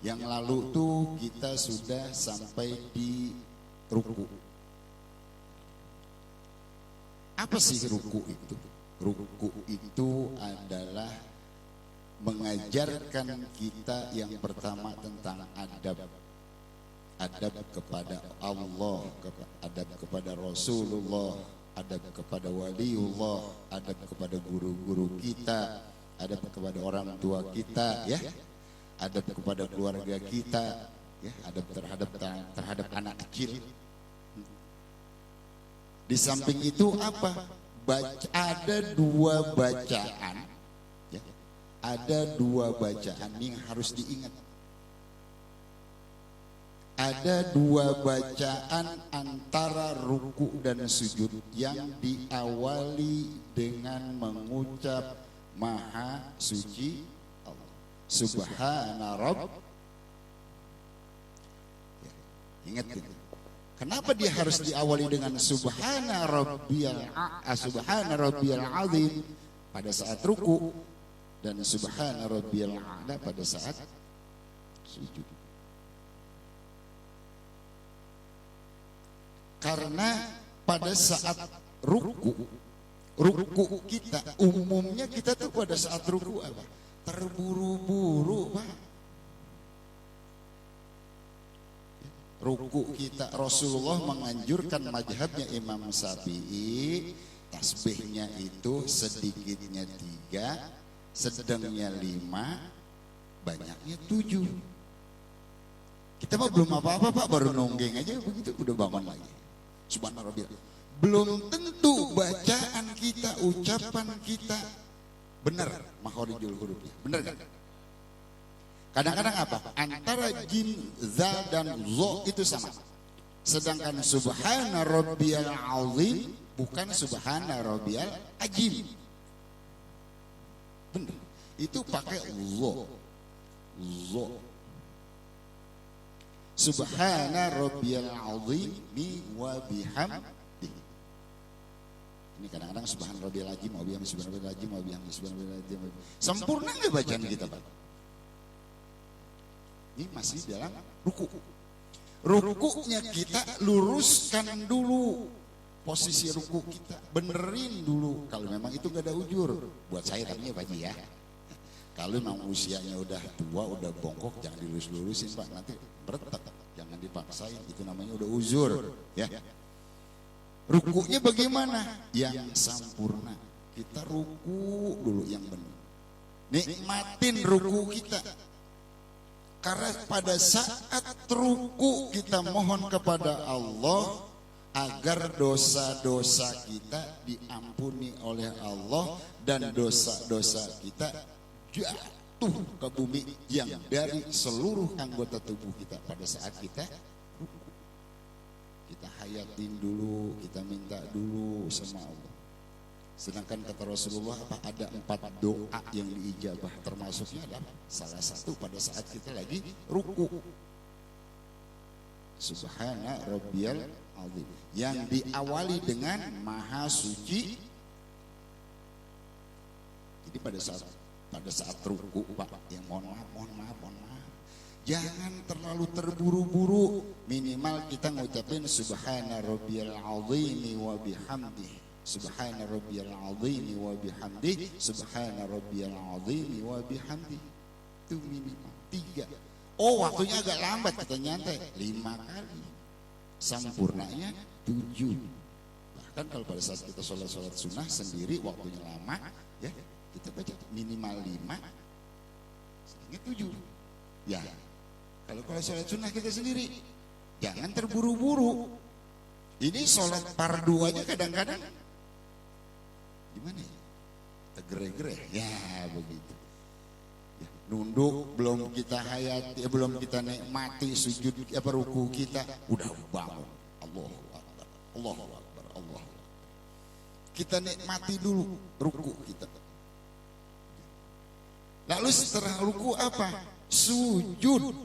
Yang lalu tuh kita sudah sampai di ruku. Apa sih ruku itu? Ruku itu adalah mengajarkan kita yang pertama tentang adab kepada Allah, adab kepada Rasulullah, adab kepada waliullah, adab kepada guru-guru kita, adab kepada orang tua kita, ya, adab kepada keluarga kita, ya, adab terhadap anak kecil. Di samping itu apa? Ada dua bacaan. Ada dua bacaan yang harus diingat. Ada dua bacaan antara ruku dan sujud yang diawali dengan mengucap Maha Suci Allah. Subhana Rabb. Ya, ingat itu. Kenapa dia harus diawali dengan Subhana Rabbiyal Azim pada saat ruku? Dan Subhana Rabbiyal A'la pada saat sujud. Karena pada saat ruku kita umumnya kita tuh pada saat ruku apa? Terburu-buru, Pak. Ruku kita, Rasulullah menganjurkan mazhabnya Imam Syafi'i, Tasbihnya itu sedikitnya 3, sedangnya 5, banyaknya 7. Kita mah belum apa-apa Pak, baru nonggeng aja begitu udah bangun lagi. Subhanallah. Belum tentu bacaan kita, ucapan kita benar makhorijul hurufnya. Benar kan? Kadang-kadang apa? Antara jim, zal dan zo itu sama. Sedangkan subhana rabbiyal azim bukan subhana rabbiyal ajim. Benar. Itu pakai zo. Zo. Subhana rabbiyal azim wa bihamdi. Ini kadang-kadang subhana rabbiyal azim wa bihamdi, subhana rabbiyal azim wa bihamdi, subhana rabbiyal azim. Sempurna enggak bacaan kita, Pak? Ini masih dalam ruku. Rukunya kita luruskan dulu posisi ruku kita, benerin dulu. Kalau memang itu gak ada ujur, buat saya tapi ya Pak Haji ya. Kalau memang usianya udah tua, udah bongkok, jangan dilurus-lurusin Pak, nanti beretak, jangan dipaksain, itu namanya udah uzur ya. Rukunya bagaimana? Yang sempurna. Kita ruku dulu yang benar. Nikmatin ruku kita. Karena pada saat ruku kita mohon kepada Allah agar dosa-dosa kita diampuni oleh Allah dan dosa-dosa kita jatuh ke bumi yang dari seluruh anggota tubuh kita pada saat kita ruku. Kita hayatin dulu, kita minta dulu sama Allah. Sedangkan kata Rasulullah ada 4 doa yang diijabah, termasuknya adalah salah satu pada saat kita lagi ruku. Subhana rabbiyal azim yang diawali dengan maha suci. Jadi pada saat ruku Pak, yang mohon maaf. Jangan terlalu terburu-buru, minimal kita ngucapin subhana rabbiyal azim wa bihamdihi. Subhana rabbiyal azim wa bihamdihi, subhana rabbiyal azim wa bihamdihi. Itu minimal 3. Oh, waktunya agak lambat, kita nyantai 5 kali. Sempurnanya 7. Bahkan kalau pada saat kita sholat sunnah sendiri waktunya lama, ya kita baca minimal 5, sedikit 7. Ya, kalau sholat sunnah kita sendiri, jangan terburu-buru. Ini sholat fardu aja kadang-kadang gimana ya? Tergere-gere, ya begitu. Ya, nunduk belum kita hayati, belum kita nikmati sujud ruku kita, udah bangun. Allahu Akbar, Allahu Akbar, Allahu Akbar. Kita nikmati dulu ruku kita. Lalu setelah ruku apa? Sujud.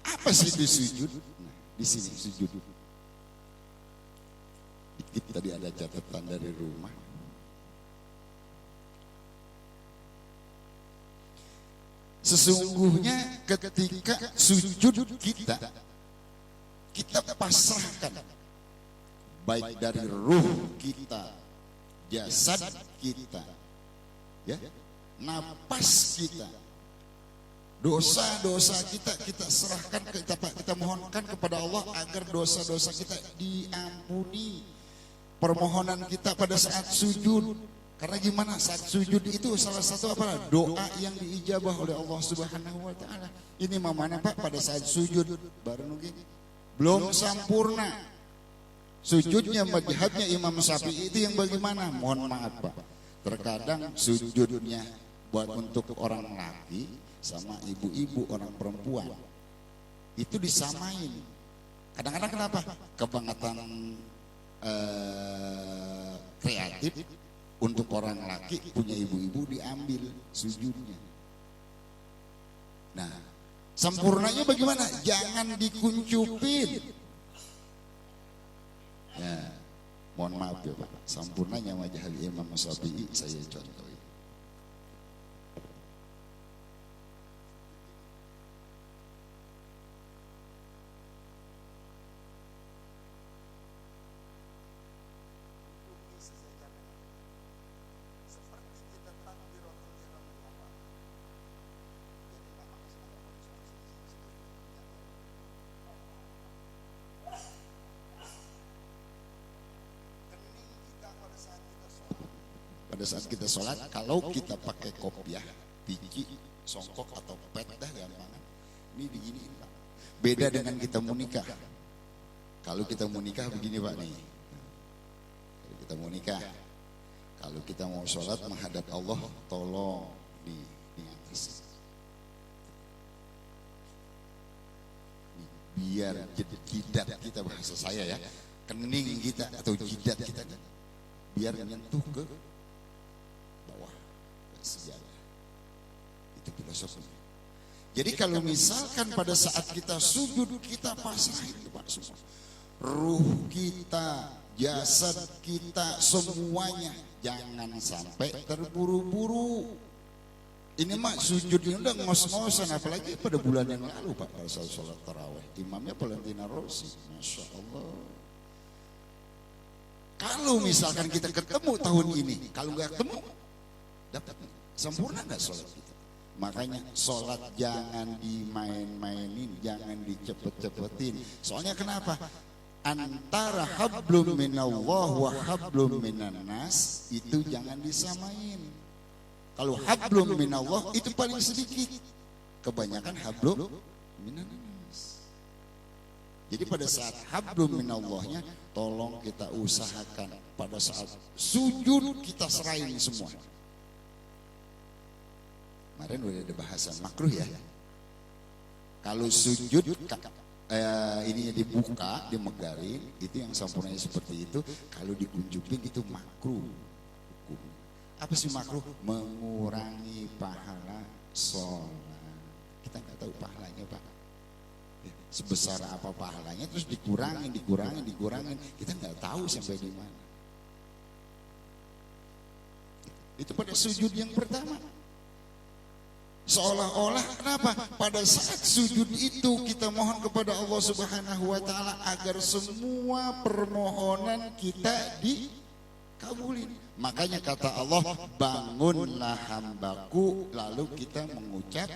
Apa sih itu sujud? Nah, di sini sujud. Dikit tadi ada catatan dari rumah. Sesungguhnya ketika sujud kita pasrahkan baik dari ruh kita, jasad kita, ya, napas kita, dosa-dosa kita serahkan, kita mohonkan kepada Allah agar dosa-dosa kita diampuni. Permohonan kita pada saat sujud, karena gimana saat sujud itu salah satu apa? Doa yang diijabah oleh Allah Subhanahu wa taala. Ini mana Pak pada saat sujud baru nunggu belum sempurna. Sujudnya madhabnya Imam Syafi'i itu yang bagaimana? Mohon maaf Pak. Terkadang sujudnya buat untuk orang laki sama ibu-ibu orang perempuan itu disamain. Kadang-kadang kenapa? Kebangetan kreatif untuk orang laki punya ibu-ibu diambil sujudnya. Nah, sempurnanya bagaimana? Jangan dikuncupin. Ya, mohon maaf ya Pak. Sempurnanya mazhab Imam Syafi'i saya contohin. pada saat kita sholat, kalau kita pakai kopiah, biji, songkok atau pet dah gampangan, ini diginiin Pak. Beda dengan kita mau nikah. Kalau kita mau nikah begini Pak nih. Kalau kita mau nikah, kalau kita mau sholat menghadap Allah, tolong di atas. Biar jidat kita, bahasa saya ya, kening kita atau jidat kita, biar menyentuh ke bawah sejadah. Itu filosofinya. Jadi kalau misalkan pada saat kita sujud, kita pasrahin Pak semua. Ruh kita, jasad kita, semuanya. Jangan sampai terburu-buru. Ini mak sujud ini udah ngos-ngosan, apalagi pada bulan yang lalu Pak, pada saat sholat tarawih. Imamnya Valentina Rossi, Masya Allah. Kalau misalkan kita ketemu tahun ini, kalau nggak ketemu, dapat sempurna nggak sholat kita? Makanya sholat jangan dimain-mainin, jangan dicepet-cepetin. Soalnya kenapa? Antara hablum minallah wa hablum minannas itu jangan disamain. Kalau hablum minallah itu paling sedikit, kebanyakan hablum minannas. Jadi pada saat hablum minallahnya, tolong kita usahakan pada saat sujud kita serahin semua. Kemarin udah ada bahasan makruh ya. Kalau sujud ininya dibuka, dimegalin, itu yang sempurnanya seperti itu. Kalau dikunjupin itu makruh. Apa sih makruh? Mengurangi pahala sholat. Kita nggak tahu pahalanya Pak. Sebesar apa pahalanya, terus dikurangin. Kita nggak tahu sampai di mana. Itu pada sujud yang pertama. Seolah-olah kenapa? Pada saat sujud itu kita mohon kepada Allah Subhanahu wa taala agar semua permohonan kita dikabulin. Makanya kata Allah, bangunlah hambaku, lalu kita mengucap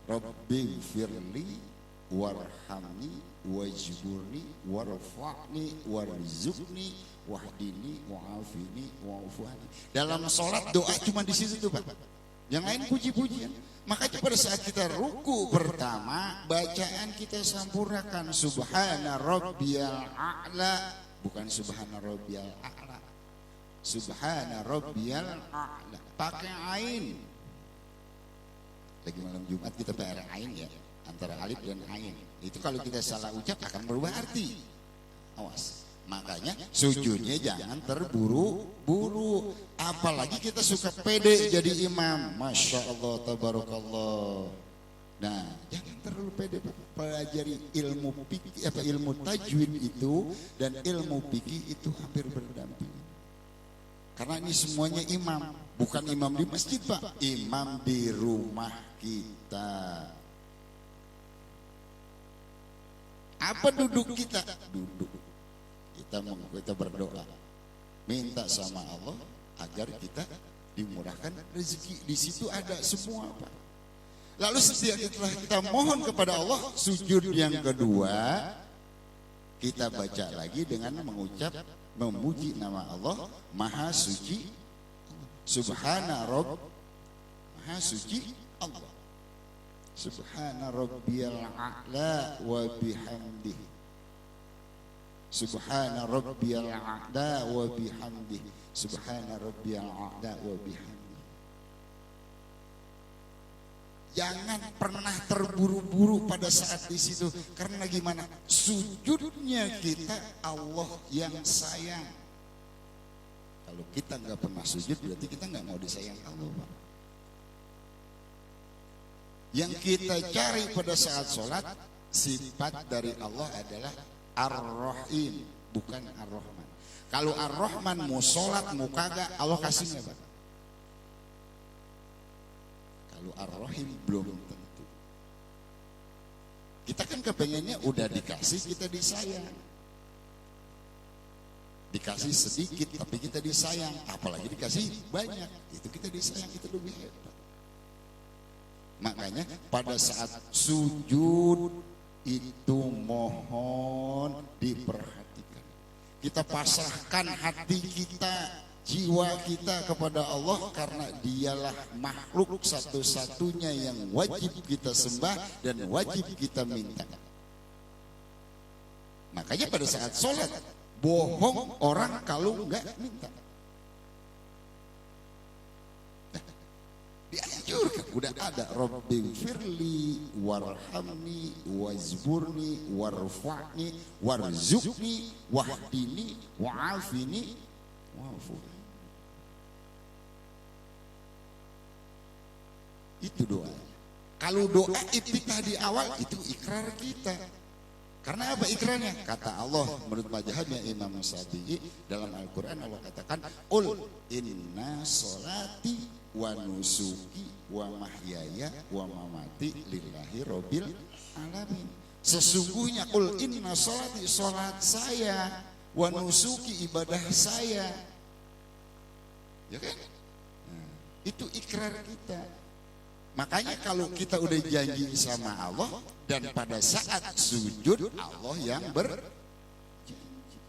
Rabbi firli warhamni wajburni warfa'ni warzuqni wahdini wa'afini wa'ufani. Dalam sholat doa cuma di situ tuh Pak. Yang lain puji-pujian. Makanya pada saat kita ruku pertama, bacaan kita sempurnakan subhana rabbiyal a'la, bukan subhana rabbiyal a'la. Subhana rabbiyal a'la. Pakai ain. Lagi malam Jumat kita pakai ain ya, antara alif dan ain. Itu kalau kita salah ucap akan berubah arti. Awas. Makanya sujudnya jangan terburu-buru. Apalagi kita suka pede jadi imam. Masya Allah, tabarakallah. Nah, jangan terlalu pede. Pelajari ilmu fikih, ilmu tajwid itu dan ilmu fikih itu hampir berdampingan. Karena ini semuanya imam, bukan imam di masjid Pak, imam di rumah kita. Apa duduk kita? Duduk. Kita berdoa, minta sama Allah agar kita dimurahkan rezeki. Di situ ada semua Pak. Lalu setelah kita mohon kepada Allah, sujud yang kedua kita baca lagi dengan mengucap memuji nama Allah Maha Suci, Subhana Rabb, Maha Suci Allah, Subhana Rabbiyal A'la wa bihamdihi, Subhana Rabbiyal A'la wa bihamdihi, Subhana Rabbiyal A'la wa bihamdihi. Jangan pernah terburu-buru pada saat di situ. Karena gimana? Sujudnya kita Allah yang sayang. Kalau kita nggak pernah sujud, berarti kita nggak mau disayang Allah Pak. Yang kita cari pada saat sholat, sifat dari Allah adalah Ar-Rahim, bukan Ar-Rahman. Kalau Ar-Rahman mau sholat, mau kagak, Allah kasih nggak Pak? Kalau Ar-Rahim belum tentu. Kita kan kepengennya udah dikasih, kita disayang. Dikasih sedikit, tapi kita disayang. Apalagi dikasih banyak, itu kita disayang, itu lebih hebat. Makanya pada saat sujud, itu mohon diperhatikan. Kita pasrahkan hati kita. jiwa kita kepada Allah karena dialah makhluk satu-satunya yang wajib kita sembah dan wajib kita minta. Makanya pada saat sholat bohong orang kalau enggak minta. Dianjurkan, udah ada Rabbi firli warhamni wazburni warfa'ni warzuqni wahdini wa'afini wa'afuni. Itu doa. Kalau doa iftitah di awal itu ikrar kita. Karena apa ikrarnya? Kata Allah menurut mazhabnya Imam Syafi'i dalam Al-Quran, Allah katakan ul inna sholati wa nusuki wa mahyaya wa mamati lillahi rabbil alamin. Sesungguhnya ul inna sholati, sholat saya, wa nusuki, ibadah saya, ya kan? Nah, itu ikrar kita. Makanya kalau kita udah janji sama Allah dan pada saat sujud Allah yang berjanji.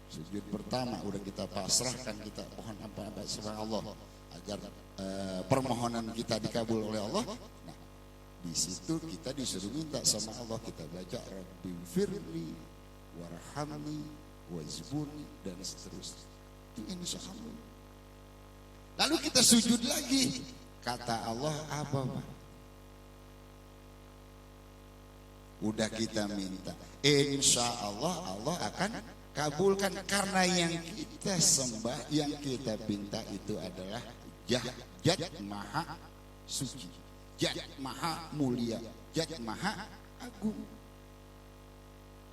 Sujud pertama udah kita pasrahkan, kita mohon apa sama Allah agar permohonan kita dikabul oleh Allah. Nah, di situ kita disuruh minta sama Allah, kita baca Rabbi firli warhamni wazburni dan seterusnya. Itu insya Allah. Lalu kita sujud lagi. Kata Allah apa Pak? Udah kita minta, insya Allah Allah akan kabulkan karena yang kita sembah, yang kita pinta itu adalah Zat Maha Suci, Zat Maha Mulia, Zat Maha Agung.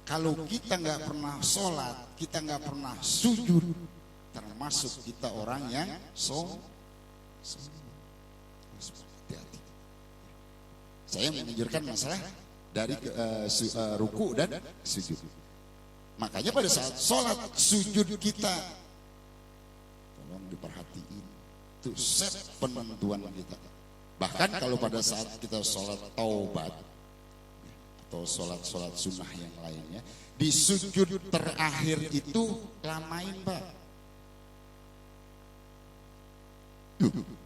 Kalau kita nggak pernah sholat, kita nggak pernah sujud, termasuk kita orang yang hati-hati. Saya menunjukkan masalah dari ruku dan sujud. Makanya pada saat sholat sujud kita tolong diperhatiin, itu set penentuan kita. Bahkan kalau pada saat kita sholat taubat atau sholat sunnah yang lainnya, di sujud terakhir itu lamain Pak.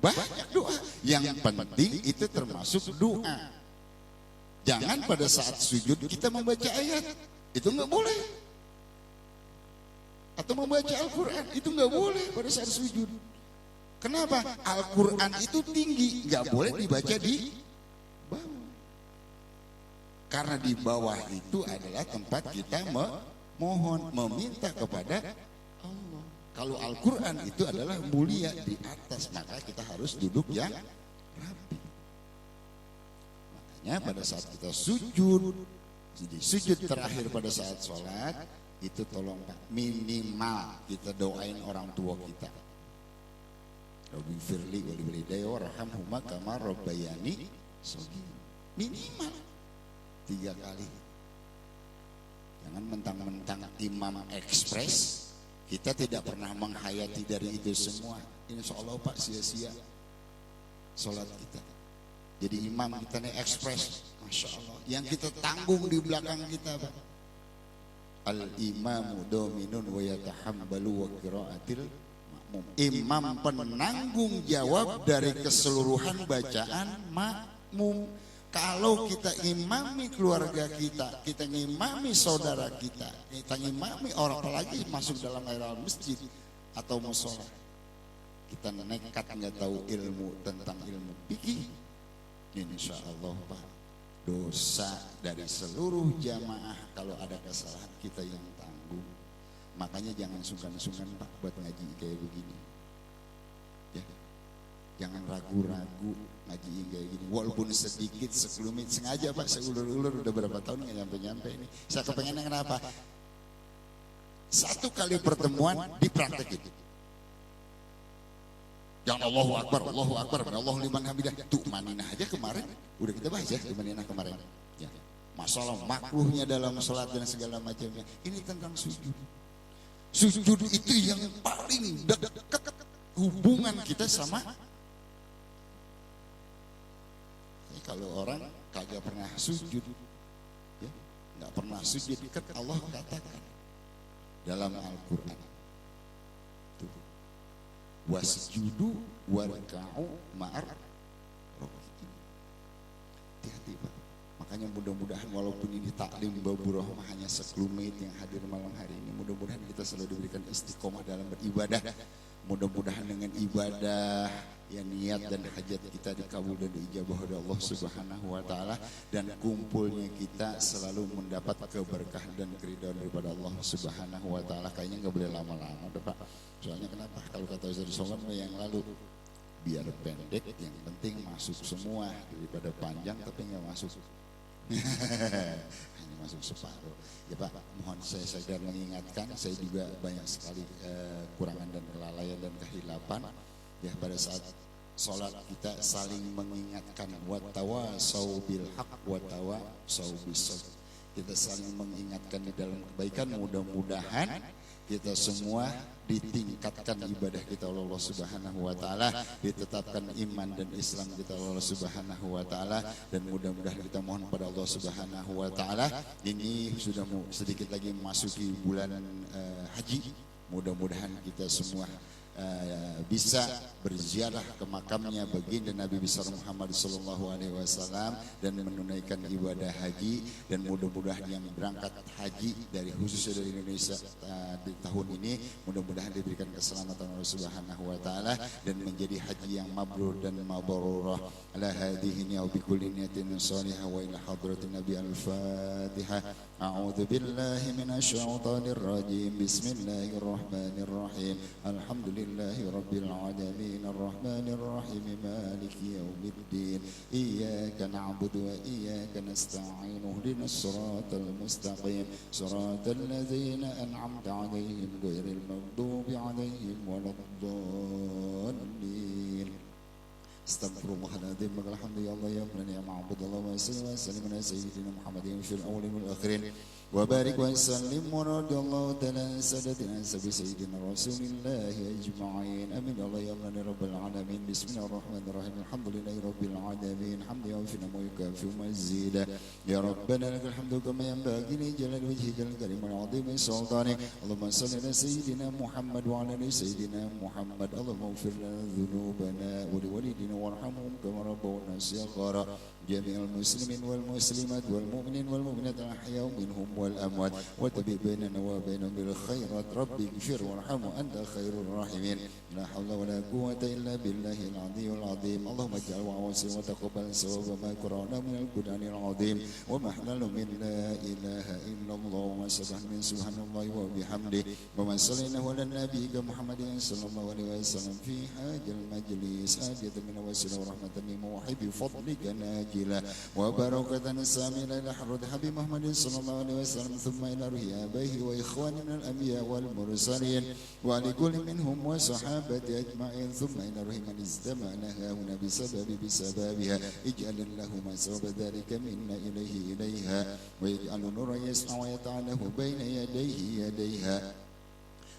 Banyak doa. Yang penting itu termasuk doa. Jangan pada saat sujud kita membaca ayat, itu nggak boleh. Atau membaca Al-Quran, itu nggak boleh pada saat sujud. Kenapa? Al-Quran itu tinggi, nggak boleh dibaca di bawah. Karena di bawah itu adalah tempat kita memohon, meminta kepada Allah. Kalau Al-Quran itu adalah mulia di atas, maka kita harus duduk yang rapi. Makanya pada saat kita sujud, jadi sujud terakhir pada saat sholat, itu tolong Pak, minimal kita doain orang tua kita. Rabbi firli wa liwalidayya warhamhuma kama rabbayani shaghira. Minimal 3 kali. Jangan mentang-mentang imam ekspres, kita tidak pernah menghayati dari itu semua. Insya Allah Pak sia-sia sholat kita. Jadi imam kita nih ekspres, Masya Allah. Yang kita tanggung di belakang kita Pak. Al-imamu dominun wa yatahambalu wa qiraatil makmum. Imam penanggung jawab dari keseluruhan bacaan makmum. Kalau kita imami keluarga kita, kita ngimami saudara kita ngimami orang, apalagi masuk dalam area masjid atau musola, kita nekat nggak tahu ilmu tentang ilmu fikih, insya Allah Pak, dosa dari seluruh jamaah kalau ada kesalahan kita yang tanggung. Makanya jangan sungkan-sungkan Pak buat ngaji kayak begini. Ya. Jangan ragu-ragu ngaji kayak gini, walaupun sedikit sekelumit, sengaja Pak saya ulur-ulur udah berapa tahun nggak nyampe-nyampe ini. Saya kepengennya kenapa? 1 kali pertemuan dipraktekin. Jangan Allahu Akbar, Allahu liman hamidah. Tuh maninah aja kemarin udah kita bahas ya, di maninah kemarin. Ya. Masalah makruhnya dalam sholat dan segala macamnya. Ini tentang sujud. Sujud itu yang paling dekat hubungan kita sama. Kalau orang kagak pernah sujud, ya, nggak pernah sujud, kan Allah katakan dalam Al-Quran, wasjudu warka'u ma'ar rakiin. Hati-hati Pak. Makanya mudah-mudahan walaupun ini taklim Babur Rahmah hanya sekelumit yang hadir malam hari ini, mudah-mudahan kita selalu diberikan istiqomah dalam beribadah. Mudah-mudahan dengan ibadah yang niat dan hajat kita dikabul dan diijabah oleh Allah Subhanahu wa taala, dan kumpulnya kita selalu mendapat keberkahan dan keridhaan daripada Allah Subhanahu wa taala. Kayaknya enggak boleh lama-lama deh Pak. Soalnya kenapa? Kalau kata Ustaz Somad yang lalu, biar pendek yang penting masuk semua daripada panjang tapi enggak masuk. Hanya masuk separuh. Ya Pak, mohon saya sadar mengingatkan, saya juga banyak sekali kekurangan dan kelalaian dan kehilapan. Ya, pada saat sholat kita saling mengingatkan, watawasau bil haq watawasau bis sabr. Kita saling mengingatkan di dalam kebaikan. Mudah-mudahan kita semua ditingkatkan ibadah kita oleh Allah Subhanahu wa taala, ditetapkan iman dan Islam kita oleh Allah Subhanahu wa taala, dan mudah-mudahan kita mohon pada Allah Subhanahu wa taala, ini sudah sedikit lagi memasuki bulan haji. Mudah-mudahan kita semua bisa berziarah ke makamnya baginda Nabi besar Muhammad sallallahu alaihi wasallam dan menunaikan ibadah haji, dan mudah-mudahan yang berangkat haji dari khususnya dari Indonesia di tahun ini mudah-mudahan diberikan keselamatan oleh Subhanahu wa taala dan menjadi haji yang mabrur dan mabrurah. Ala hadhihi wa bi kulli niyatin salihah wa ila hadratin Nabi al-Fatihah. A'udzu billahi minasy syaithanir rajim. Bismillahirrahmanirrahim. Alhamdulillahi rabbil alamin arrahmanir rahim maliki yaumiddin. Iyyaka na'budu wa iyyaka nasta'in. Ihdinas siratal mustaqim. Siratal ladzina an'amta 'alaihim ghairil maghdubi 'alaihim waladdallin. Astaghfirullahaladzim. Alhamdulillah ya man ya ma'bud Allah wa sallim ala sayyidina Muhammadin fil awwalin wal akhirin wa barik wa sallim wa radiyallahu ta'ala sadatina sabi sayyidina Rasulillah ajma'in. Amin Allah ya man rabbal alamin. Bismillahirrahmanirrahim. Alhamdulillahi rabbil alamin. Hamdan yawfina wa yukafi mazida. Ya Rabbana lakal hamdu kama yanbaghi li jalali wajhikal karim wal 'azimi sultanik. Allahumma salli ala sayyidina Muhammad wa ala ali sayyidina Muhammad. Allahumma ighfir lana dhunubana wa liwalidina warhamhum kama rabbawna shighara. Jami'al muslimin wal muslimat wal mu'minin wal mu'minat al-ahya minhum wal amwat wa tabi bainana wa bainahum bil khairat. Rabbi ighfir warhamhu anta khairur rahimin. La haula wa la quwwata illa billahi al-'aliyyil 'azim. Allahumma ij'al wa'asi wa taqabbal sawaba ma qara'na min al-Qur'anil 'azim wa mahlalu min la ilaha illallah wa sabah min subhanallahi wa bihamdihi wa man sallallahu ala nabiyyika Muhammadin sallallahu alaihi wasallam fi hajal majlis hadiyatan min wasila wa rahmatan min muhibbi fadlika najila wa barakatan samila ila harud habib Muhammadin sallallahu alaihi wasallam thumma ila ruhi abihi wa ikhwanina al-anbiya wal mursalin wa li kulli minhum wa sahabati ajma'in thumma ila ruhi man istama'na hauna bisababiha ij'al lahum sabab dhalika minna ilayhi ilayha wa ij'al nuran yas'a wa yata'alahu bayna yadayha.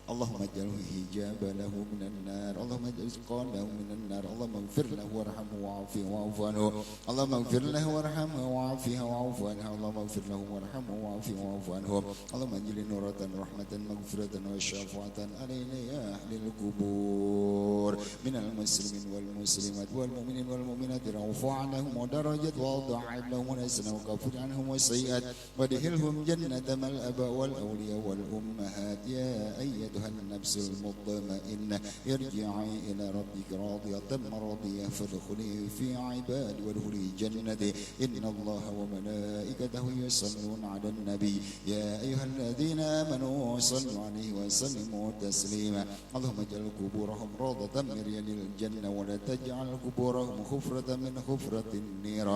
Allahumma ij'alhu hijaban lahu minan nar. Allahumma ij'al rizqan lahu minan nar. Allahumma ighfir lahu warhamhu wa'afihi wa'fu anhu. Allahumma ighfir lahu warhamhu wa'afihi wa'fu anhu. Allahumma ighfir lahu warhamhu wa'afihi wa'fu anhu. Allahumma ij'al nuratan rahmatan maghfiratan wa syafa'atan alaina ya ahlil qubur minal muslimin wal muslimat wal mu'minin wal mu'minat rafa'nahum wa darajat wa da'ib lahum nasna wa kafir anhum wa sayyi'at wa adkhilhum jannata mal aba wal awliya wal ummahat. Ya أيتها النفس المطمئنة ارجعي إلى ربك راضية مرضية فادخلي في عبادي وادخلي جنتي إن الله وملائكته يصلون على النبي يا أيها الذين آمنوا صلوا عليه وسلموا تسليما. اللهم اجعل قبورهم روضة من رياض الجنة ولا تجعل قبورهم خفرة من خفرة النير.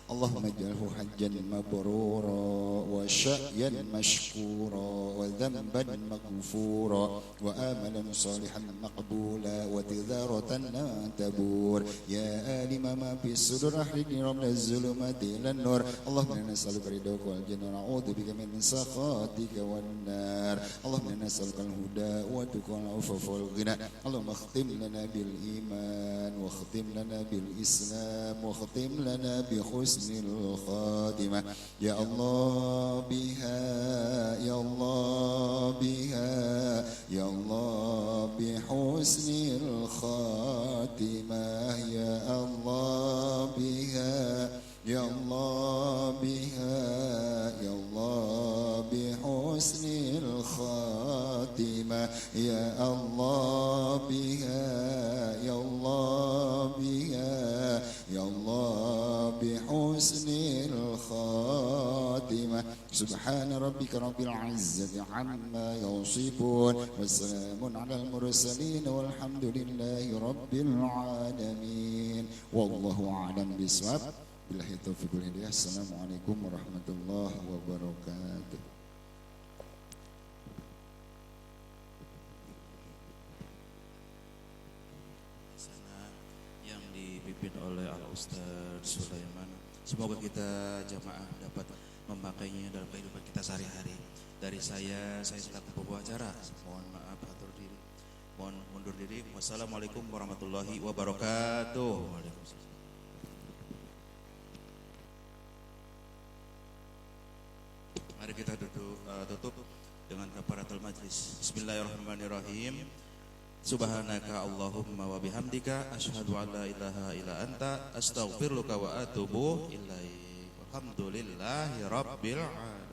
اللهم اجعله حجا مبرورا وشأيا مشكورا وذنبا مغفورا وآملا صالحا مقبولا وتذارة لا تبور. يا عالم ما في الصدور أخرجني من الظلمات إلى النور. اللهم إنا نسألك رضاك والجنة ونعوذ بك من سخطك والنار. اللهم إنا نسألك الهدى والتقى والعفاف والغنى. اللهم اختم لنا بالإيمان واختم لنا بالإسلام واختم لنا بحسن بحسن الخاتمة يا الله بها يا الله بها يا الله بحسن الخاتمة يا الله بها يا الله بها يا الله بحسن الخاتمة يا الله بها يا الله بها يا الله بحسن الخاتمة سبحان ربك رب العزة عما يصفون والسلام على المرسلين والحمد لله رب العالمين والله أعلم بالصواب. Billahi taufiq wal hidayah. Assalamualaikum warahmatullahi wabarakatuh. Sana yang dipimpin oleh Al Ustaz Sulaiman. Semoga kita jamaah dapat memakainya dalam kehidupan kita sehari-hari. Dari saya selaku pembawa acara. Mohon maaf atur diri. Mohon mundur diri. Wassalamualaikum warahmatullahi wabarakatuh. Waalaikumsalam. Mari kita tutup dengan kafaratul majlis. Bismillahirrahmanirrahim. Subhanaka Allahumma wa bihamdika asyhadu an la ilaha illa anta astaghfiruka wa atubu ilaik. Alhamdulillahi rabbil alamin.